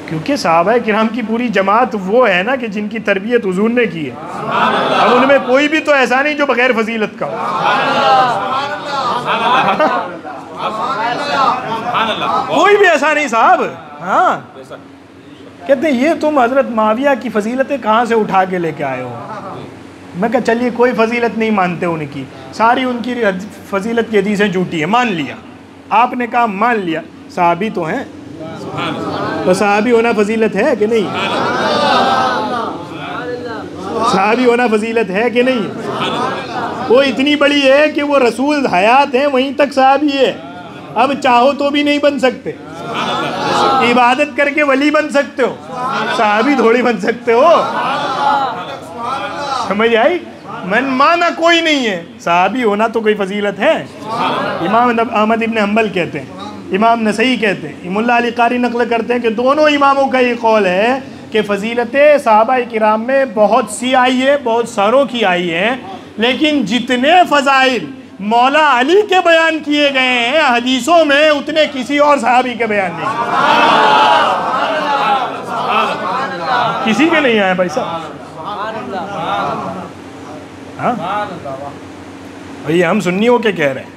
क्योंकि सहाबा किराम की पूरी जमात वो है ना कि जिनकी तरबियत हुजूर ने की है। अब उनमें कोई भी तो ऐसा नहीं जो बगैर फजीलत का हो। कोई भी ऐसा नहीं साहब। हाँ, कहते हैं ये तुम हजरत माविया की फजीलतें कहाँ से उठा के लेके आए हो। मैं कहा चलिए कोई फजीलत नहीं मानते उनकी, सारी उनकी फजीलत की हदीसें झूठी है, मान लिया। आपने कहा मान लिया, सहाबी तो हैं, तो सहाबी होना फजीलत है कि नहीं? सहाबी होना फजीलत है कि नहीं? वो इतनी बड़ी है कि वो रसूल हयात हैं वहीं तक सहाबी है। अब चाहो तो भी नहीं बन सकते, इबादत करके वली बन सकते हो, सहाबी थोड़ी बन सकते हो। समझ आई? मन माना कोई नहीं है, सहाबी होना तो कोई फजीलत है। इमाम अहमद इब्न हम्बल कहते हैं, इमाम नसई कहते हैं, मुल्ला अली कारी नकल करते हैं कि दोनों इमामों का ये कौल है कि फ़जीलतें सहाबा किराम में बहुत सी आई है, बहुत सारों की आई है, लेकिन जितने फ़ज़ाइल मौला अली के बयान किए गए हैं हदीसों में उतने किसी और सहाबी के बयान नहीं, किसी के नहीं आए भाई साहब। हाँ, ये हम सुन्नियों के कह रहे हैं,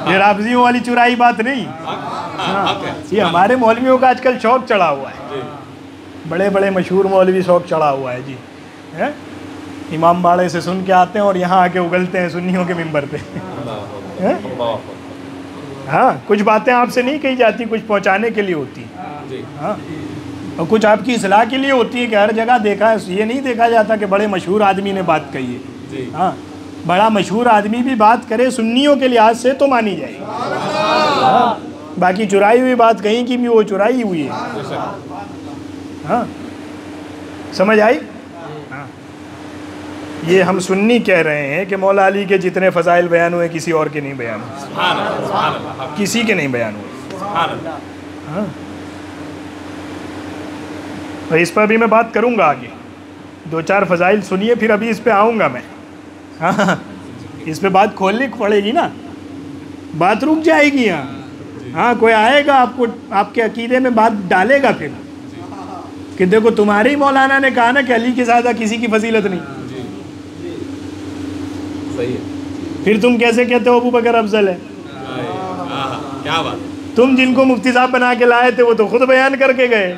ये राफिजियों वाली चुराई बात नहीं। हाँ, ये हमारे मौलवियों का आजकल शौक चढ़ा हुआ है, बड़े बड़े मशहूर मौलवी शौक चढ़ा हुआ है जी, है? इमाम बाड़े से सुन के आते हैं और यहाँ आके उगलते हैं सुन्नियों के मिंबर पे। हाँ, कुछ बातें आपसे नहीं कही जाती, कुछ पहुँचाने के लिए होती है। हाँ, और कुछ आपकी इस्लाह के लिए होती है कि हर जगह देखा है, ये नहीं देखा जाता कि बड़े मशहूर आदमी ने बात कही है। हाँ, बड़ा मशहूर आदमी भी बात करे सुन्नियों के लिहाज से तो मानी जाएगी। हाँ, बाकी चुराई हुई बात कहीं की भी वो चुराई हुई है। हाँ, समझ आई? हाँ, ये हम सुन्नी कह रहे हैं कि मौला अली के जितने फ़ज़ाइल बयान हुए किसी और के नहीं बयान हुए, किसी के नहीं बयान हुए। हाँ, और इस पर भी मैं बात करूँगा आगे, 2-4 फ़ज़ाइल सुनिए, फिर अभी इस पे आऊँगा मैं। हाँ, इस पे बात खोलनी पड़ेगी ना, बात रुक जाएगी यहाँ। हाँ, कोई आएगा आपको आपके अकीदे में बात डालेगा फिर कि देखो तुम्हारे ही मौलाना ने कहा ना कि अली के ज़्यादा किसी की फजीलत नहीं। सही है, फिर तुम कैसे कहते हो अबू बकर अफजल है? क्या बात, तुम जिनको मुफ्ती साहब बना के लाए थे वो तो खुद बयान करके गए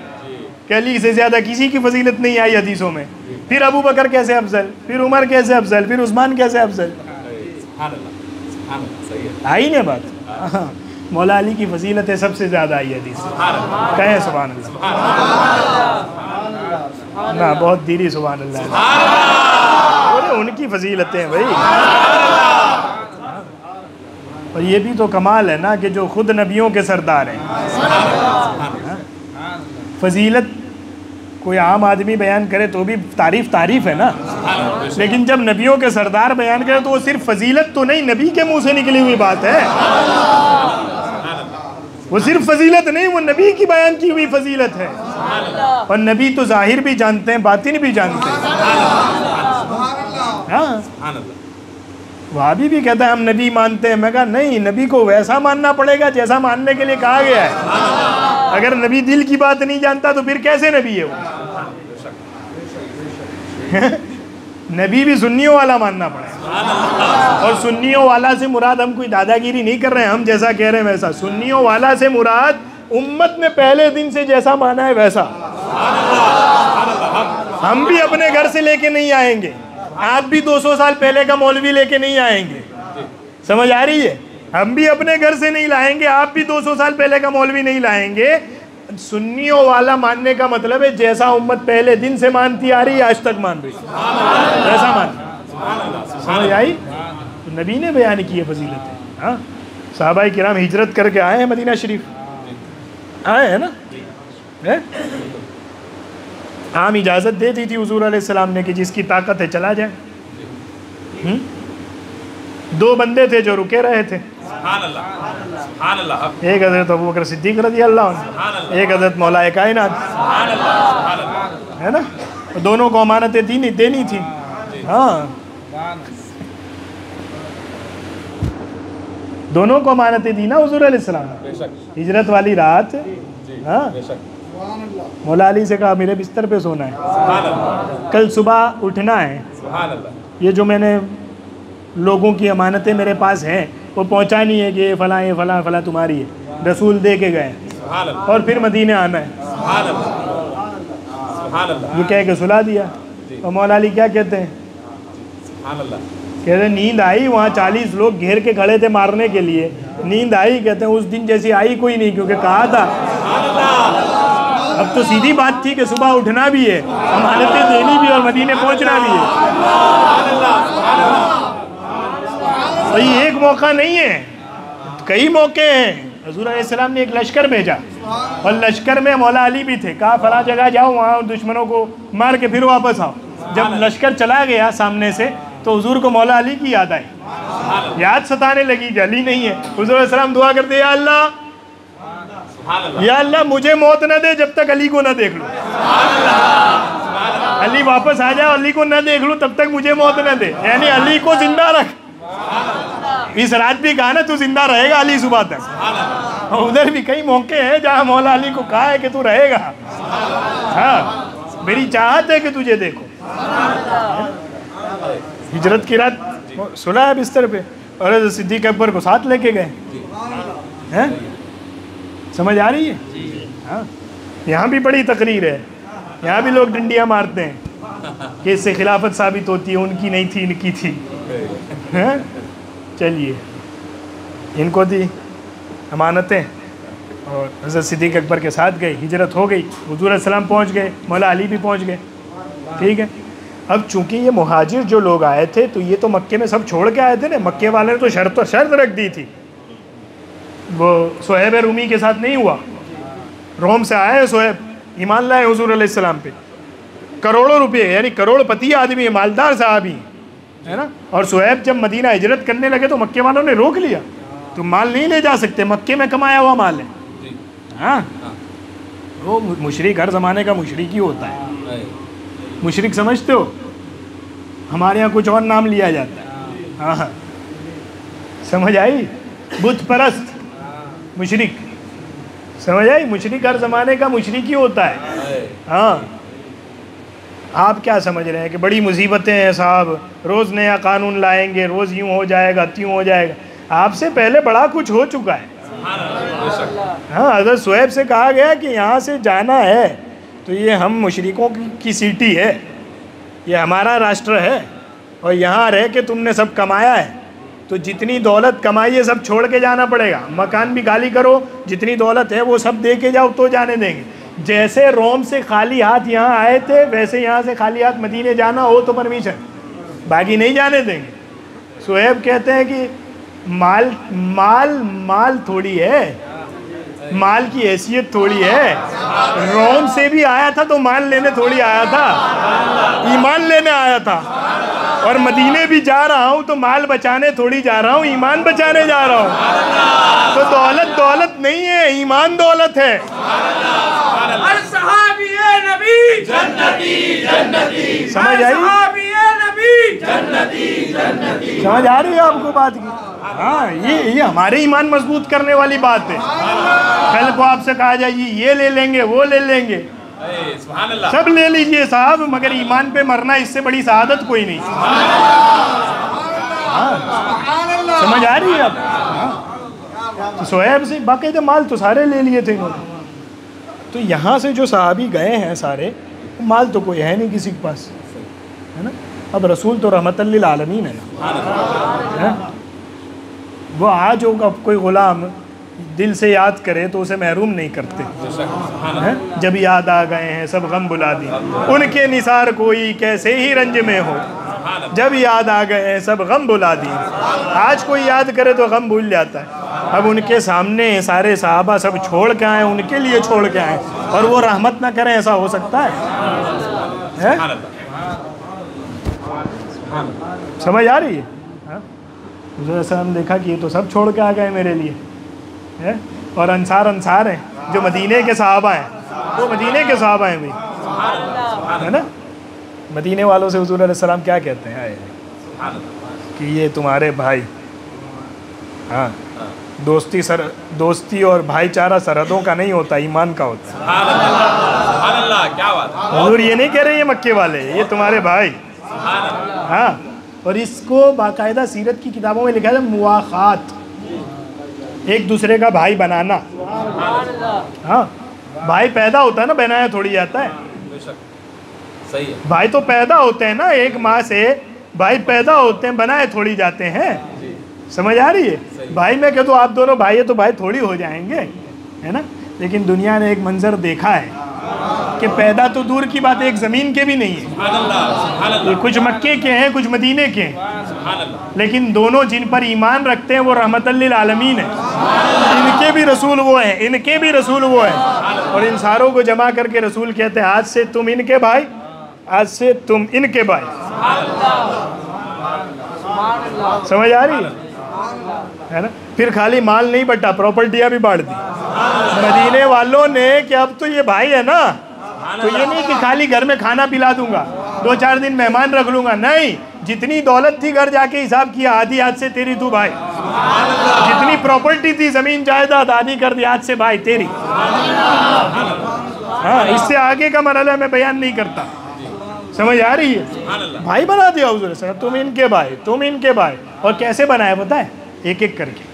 कि अली से ज़्यादा किसी की फजीलत नहीं आई हदीसों में। फिर अबू बकर कैसे अफजल, फिर उमर कैसे अफजल, फिर उस्मान कैसे अफजल? आई ना बात। हाँ, मौला अली की फजीलत है सबसे ज़्यादा आई हदीस, कहें सुभान अल्लाह ना, बहुत धीरे सुभान अल्लाह। अरे उनकी फजीलतें हैं भाई। और ये भी तो कमाल है ना कि जो खुद नबियों के सरदार हैं, फजीलत कोई आम आदमी बयान करे तो भी तारीफ है ना, लेकिन जब नबियों के सरदार बयान करे तो वो सिर्फ फजीलत तो नहीं, नबी के मुंह से निकली हुई बात है। वो सिर्फ फजीलत नहीं, वो नबी की बयान की हुई फजीलत है। और नबी तो जाहिर भी जानते हैं, बातिन भी जानते हैं। हाँ, वहाबी भी कहता है हम नबी मानते हैं। मैं कहा नहीं, नबी को वैसा मानना पड़ेगा जैसा मानने के लिए कहा गया है। अगर नबी दिल की बात नहीं जानता तो फिर कैसे नबी है वो? नबी भी सुन्नियों वाला मानना पड़ेगा। और सुन्नियों वाला से मुराद हम कोई दादागिरी नहीं कर रहे हैं, हम जैसा कह रहे हैं वैसा। सुन्नियों वाला से मुराद उम्मत ने पहले दिन से जैसा माना है वैसा। हम भी अपने घर से लेके नहीं आएंगे, आप भी 200 साल पहले का मौलवी लेके नहीं आएंगे। समझ आ रही है? हम भी अपने घर से नहीं लाएंगे, आप भी 200 साल पहले का मौलवी नहीं लाएंगे। सुन्नियों वाला मानने का मतलब है जैसा उम्मत पहले दिन से मानती आ रही है, आज तक मान रही है, वैसा मान। समझ आई? तो नबी ने बयान की है फजीलतें। हाँ, सहाबाए किराम हिजरत करके आए हैं मदीना शरीफ, आए हैं ना, है? आम इजाज़त दे दी थी हुजूर अलैहिस्सलाम ने कि जिसकी ताकत है चला जाए। दो बंदे थे जो रुके रहे थे, सुभान अल्लाह, सुभान अल्लाह, एक हज़रत अबू बकर सिद्दीक़ रज़ी अल्लाह अन्हु, एक हज़रत मौलाए कायनात, सुभान अल्लाह, सुभान अल्लाह, है ना। दोनों को अमानतें देनी थी। हाँ, दोनों को अमानतें दी ना हुज़ूर अलैहिस्सलाम। हिजरत वाली रात, हाँ, मौला अली से कहा मेरे बिस्तर पे सोना है, कल सुबह उठना है, ये जो मैंने लोगों की अमानतें मेरे पास हैं वो पहुंचानी है कि ये फलां फलां तुम्हारी है, रसूल दे के गए, और फिर मदीने आना है। ये कह के सुला दिया। और मौला अली क्या कहते हैं, कहते नींद आई, वहाँ 40 लोग घेर के खड़े थे मारने के लिए, नींद आई, कहते हैं उस दिन जैसी आई कोई नहीं, क्योंकि कहा था अब तो सीधी बात थी कि सुबह उठना भी है, अमानतें देनी भी और मदीने पहुंचना भी है। और ये एक मौका नहीं है, कई मौके हैं। हुज़ूर अलैहिस्सलाम ने एक लश्कर भेजा और लश्कर में मौला अली भी थे, कहा फला जगह जाओ, वहाँ दुश्मनों को मार के फिर वापस आओ। जब लश्कर चला गया सामने से तो हुजूर को मौला अली की याद आई, याद सताने लगी कि अली नहीं है। हुजूर अलैहिस्सलाम दुआ करते, या अल्लाह मुझे मौत न दे जब तक अली को न देख लूं, अली वापस आ जाए, अली को न देख लूं तब तक मुझे मौत न दे, यानी अली को जिंदा रख। इस रात भी कहा ना तू जिंदा रहेगा अली सुबह तक। और उधर भी कई मौके हैं जहाँ मौला अली को कहा है कि तू रहेगा, हाँ मेरी चाहत है कि तुझे देखो। हिजरत की रात सुना है बिस्तर पे, और सिद्दीक़ अकबर को साथ लेके गए हैं। समझ आ रही है? हाँ, यहाँ भी बड़ी तकरीर है, यहाँ भी लोग डंडियाँ मारते हैं कि इससे खिलाफत साबित होती है, उनकी नहीं थी इनकी थी। हैं, चलिए इनको दी अमानतें और हज़रत सिद्दीक़ अकबर के साथ गए, हिजरत हो गई, हुज़ूर अलैहिस्सलाम पहुँच गए, मौला अली भी पहुँच गए। ठीक है, अब चूंकि ये मुहाजिर जो लोग आए थे तो ये तो मक्के में सब छोड़ के आए थे ना, मक्के वाले ने तो शर्त रख दी थी। वो सुहैब रूमी के साथ नहीं हुआ, रोम से आए सुहैब, ईमान लाए हुज़ूर अलैहिस्सलाम पे, करोड़ों रुपए, यानी करोड़पति आदमी है, मालदार साहबी है ना। और सुहैब जब मदीना हिजरत करने लगे तो मक्के वालों ने रोक लिया, तुम माल नहीं ले जा सकते, मक्के में कमाया हुआ माल है। हाँ, वो मुशरिक हर ज़माने का मुशरिक ही होता है। मुशरिक समझते हो, हमारे यहाँ कुछ और नाम लिया जाता है। हाँ, समझ आई, बुत परस्त मुशरिक, समझ आई, मुशरिक हर ज़माने का मुशरिक ही होता है। हाँ, आप क्या समझ रहे हैं कि बड़ी मुसीबतें हैं साहब, रोज़ नया कानून लाएंगे, रोज़ यूँ हो जाएगा त्यों हो जाएगा, आपसे पहले बड़ा कुछ हो चुका है। हाँ, हज़रत सुहैब से कहा गया कि यहाँ से जाना है तो ये हम मुशरिकों की सिटी है, ये हमारा राष्ट्र है, और यहाँ रह के तुमने सब कमाया है तो जितनी दौलत कमाई है सब छोड़ के जाना पड़ेगा, मकान भी खाली करो, जितनी दौलत है वो सब दे के जाओ तो जाने देंगे। जैसे रोम से खाली हाथ यहाँ आए थे वैसे यहाँ से खाली हाथ मदीने जाना हो तो परमिशन, बाकी नहीं जाने देंगे। सुहैब कहते हैं कि माल माल माल थोड़ी है, माल की हैसियत थोड़ी है, रोम से भी आया था तो माल लेने थोड़ी आया था, ईमान लेने आया था, और मदीने भी जा रहा हूँ तो माल बचाने थोड़ी जा रहा हूँ, ईमान बचाने जा रहा हूँ। तो दौलत दौलत नहीं है, ईमान दौलत है। हर सहाबी नबी जन्नती जन्नती, समझ आई? नबी जन्नती जन्नती, समझ आ रही है आपको बात की? हाँ, ये हमारे ईमान मजबूत करने वाली बात है। कल को आपसे कहा जाए ये ले लेंगे वो ले लेंगे, सब ले लीजिए साहब, मगर ईमान पे मरना इससे बड़ी शहादत कोई नहीं। हाँ, समझ आ रही है आप? हाँ, तो सुहैब से बाकायदा माल तो सारे ले लिए थे इन्होंने। तो यहाँ से जो सहाबी गए हैं सारे, माल तो कोई है नहीं किसी के पास, है ना। अब रसूल तो रहमतल लिल आलमीन है ना, वो आज होगा कोई ग़ुलाम दिल से याद करे तो उसे महरूम नहीं करते हैं। जब याद आ गए हैं सब गम बुला दी, उनके निसार कोई कैसे ही रंज में हो, जब याद आ गए हैं सब गम बुला दी। आज कोई याद करे तो गम भूल जाता है। अब उनके सामने सारे सहाबा सब छोड़ के आए, उनके लिए छोड़ के आए, और वो रहमत ना करें, ऐसा हो सकता है? समझ आ रही है? हुज़ूर सल्लम देखा कि ये तो सब छोड़ के आ गए मेरे लिए है? और अंसार हैं जो मदीने के सहाबा हैं, वो मदीने के सहाबा हैं भाई, है ना। मदीने वालों से हुज़ूर सल्लम क्या कहते हैं कि ये तुम्हारे भाई, हाँ, दोस्ती और भाईचारा सरहदों का नहीं होता, ईमान का होता है। क्या बात है। हुज़ूर ये नहीं कह रहे ये मक्के वाले, ये तुम्हारे भाई, हाँ। और इसको बाकायदा सीरत की किताबों में लिखा है मुआखात, एक दूसरे का भाई बनाना। हाँ, भाई पैदा होता है ना, बनाया थोड़ी जाता है। सही है। भाई तो पैदा होते हैं ना, एक माँ से भाई पैदा होते हैं, बनाए थोड़ी जाते हैं। समझ आ रही है? भाई मैं कह दूँ आप दोनों भाई है तो भाई थोड़ी हो जाएंगे, है ना। लेकिन दुनिया ने एक मंजर देखा है कि पैदा तो दूर की बात, एक ज़मीन के भी नहीं है। ये कुछ मक्के के हैं, कुछ मदीने के हैं, लेकिन दोनों जिन पर ईमान रखते हैं वो रहमतल लिल आलमीन है। इनके भी रसूल वो हैं, इनके भी रसूल वो हैं। और इन सारों को जमा करके रसूल कहते हैं आज से तुम इनके भाई, आज से तुम इनके भाई। समझ आ रही है ना। फिर खाली माल नहीं बटा, प्रॉपर्टियां भी बांट दी मदीने वालों ने कि अब तो ये भाई है ना, तो ये नहीं कि खाली घर में खाना पिला दूंगा, 2-4 दिन मेहमान रख लूंगा, नहीं, जितनी दौलत थी घर जाके हिसाब किया, आधी आज से तेरी तू भाई। जितनी प्रॉपर्टी थी जमीन जायदाद आधी कर दी, आज से भाई तेरी। हाँ, इससे आगे का मरहला मैं बयान नहीं करता। समझ आ रही है? भाई बना दिया हुज़ूर सल्लल्लाहु अलैहि वसल्लम, तुम इनके भाई, तुम इनके भाई। और कैसे बनाया पता है? एक एक करके,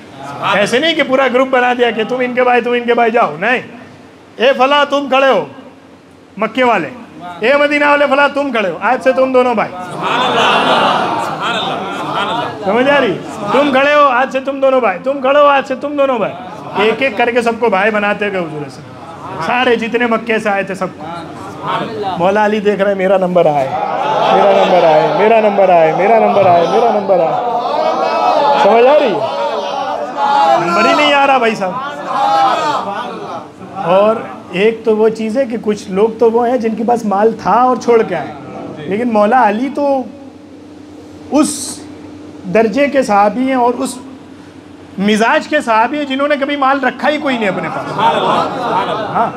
ऐसे नहीं कि पूरा ग्रुप बना दिया कि तुम इनके भाई, तुम इनके भाई जाओ, नहीं। ए फला तुम खड़े हो मक्के वाले, ए मदीना वाले फला तुम खड़े हो, आज से तुम दोनों भाई। समझ आ रही? तुम खड़े हो आज से तुम दोनों भाई, तुम खड़े हो आज से तुम दोनों भाई। एक एक करके सबको भाई बनाते गए हुज़ूर सल्लल्लाहु, सारे जितने मक्के से आए थे सबको। मौला अली देख रहे मेरा नंबर आए, मेरा नंबर आए, मेरा नंबर आए, मेरा नंबर आए, मेरा नंबर आए। समझ आ रही है? नंबर ही नहीं आ रहा भाई साहब। और एक तो वो चीज़ है कि कुछ लोग तो वो हैं जिनके पास माल था और छोड़ के आए, लेकिन मौला अली तो उस दर्जे के सहाबी हैं और उस मिजाज के सहाबी हैं जिन्होंने कभी माल रखा ही कोई नहीं अपने पास। हाँ,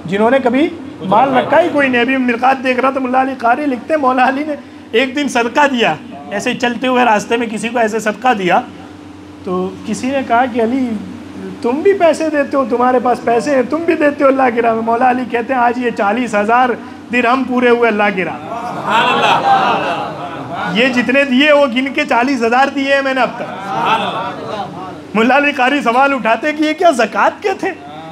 जिन्होंने कभी माल रखा ही कोई नहीं। अभी मिरकात देख रहा था, मुल्ला अली कारी लिखते हैं मौला अली ने एक दिन सदका दिया, ऐसे चलते हुए रास्ते में किसी को ऐसे सदका दिया, तो किसी ने कहा कि अली तुम भी पैसे देते हो, तुम्हारे पास पैसे हैं, तुम भी देते हो अल्लाह की राह में। मौला अली कहते हैं आज ये 40,000 दिरहम पूरे हुए अल्लाह की राह। ये जितने दिए वो गिन के 40,000 दिए हैं मैंने अब तक। मुल्ला अली कारी सवाल उठाते कि ये क्या ज़कात के थे,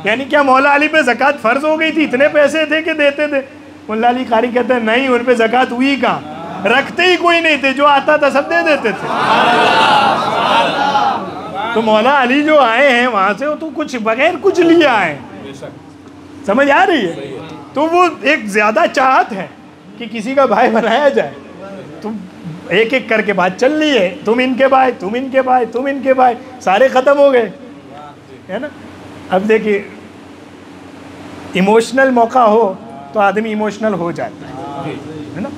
यानी क्या मौला अली पे ज़कात फ़र्ज हो गई थी, इतने पैसे थे कि देते थे। मुल्ला अली कारी कहते हैं नहीं, उन पे ज़कात हुई कहाँ, रखते ही कोई नहीं थे, जो आता था सब दे देते थे। तो मौला अली जो आए हैं वहाँ से, वो तो कुछ बगैर कुछ लिए आए। समझ आ रही है? तो वो एक ज़्यादा चाहत है कि किसी का भाई बनाया जाए। तुम एक एक करके बात चल रही है, तुम इनके भाई, तुम इनके भाई, तुम इनके भाई, सारे ख़त्म हो गए, है ना। अब देखिए, इमोशनल मौका हो तो आदमी इमोशनल हो जाता है ना।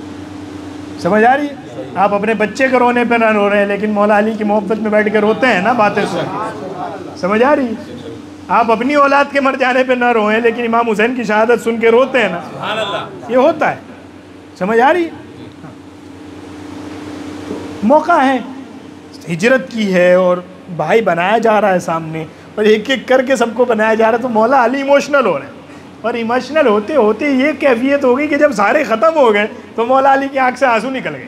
समझ आ रही है? आप अपने बच्चे के रोने पे ना रो रहे हैं, लेकिन मौला अली की मोहब्बत में बैठ कर रोते हैं ना, बातें सुन। समझ आ रही है? आप अपनी औलाद के मर जाने पे ना रोएं, लेकिन इमाम हुसैन की शहादत सुन के रोते हैं ना, ये होता है। समझ आ रही है? मौका है, हिजरत की है और भाई बनाया जा रहा है सामने, और एक एक करके सबको बनाया जा रहा है। तो मौला अली इमोशनल हो रहे हैं, और इमोशनल होते होते ये कैफियत हो गई कि जब सारे ख़त्म हो गए तो मौला अली की आंख से आंसू निकल गए।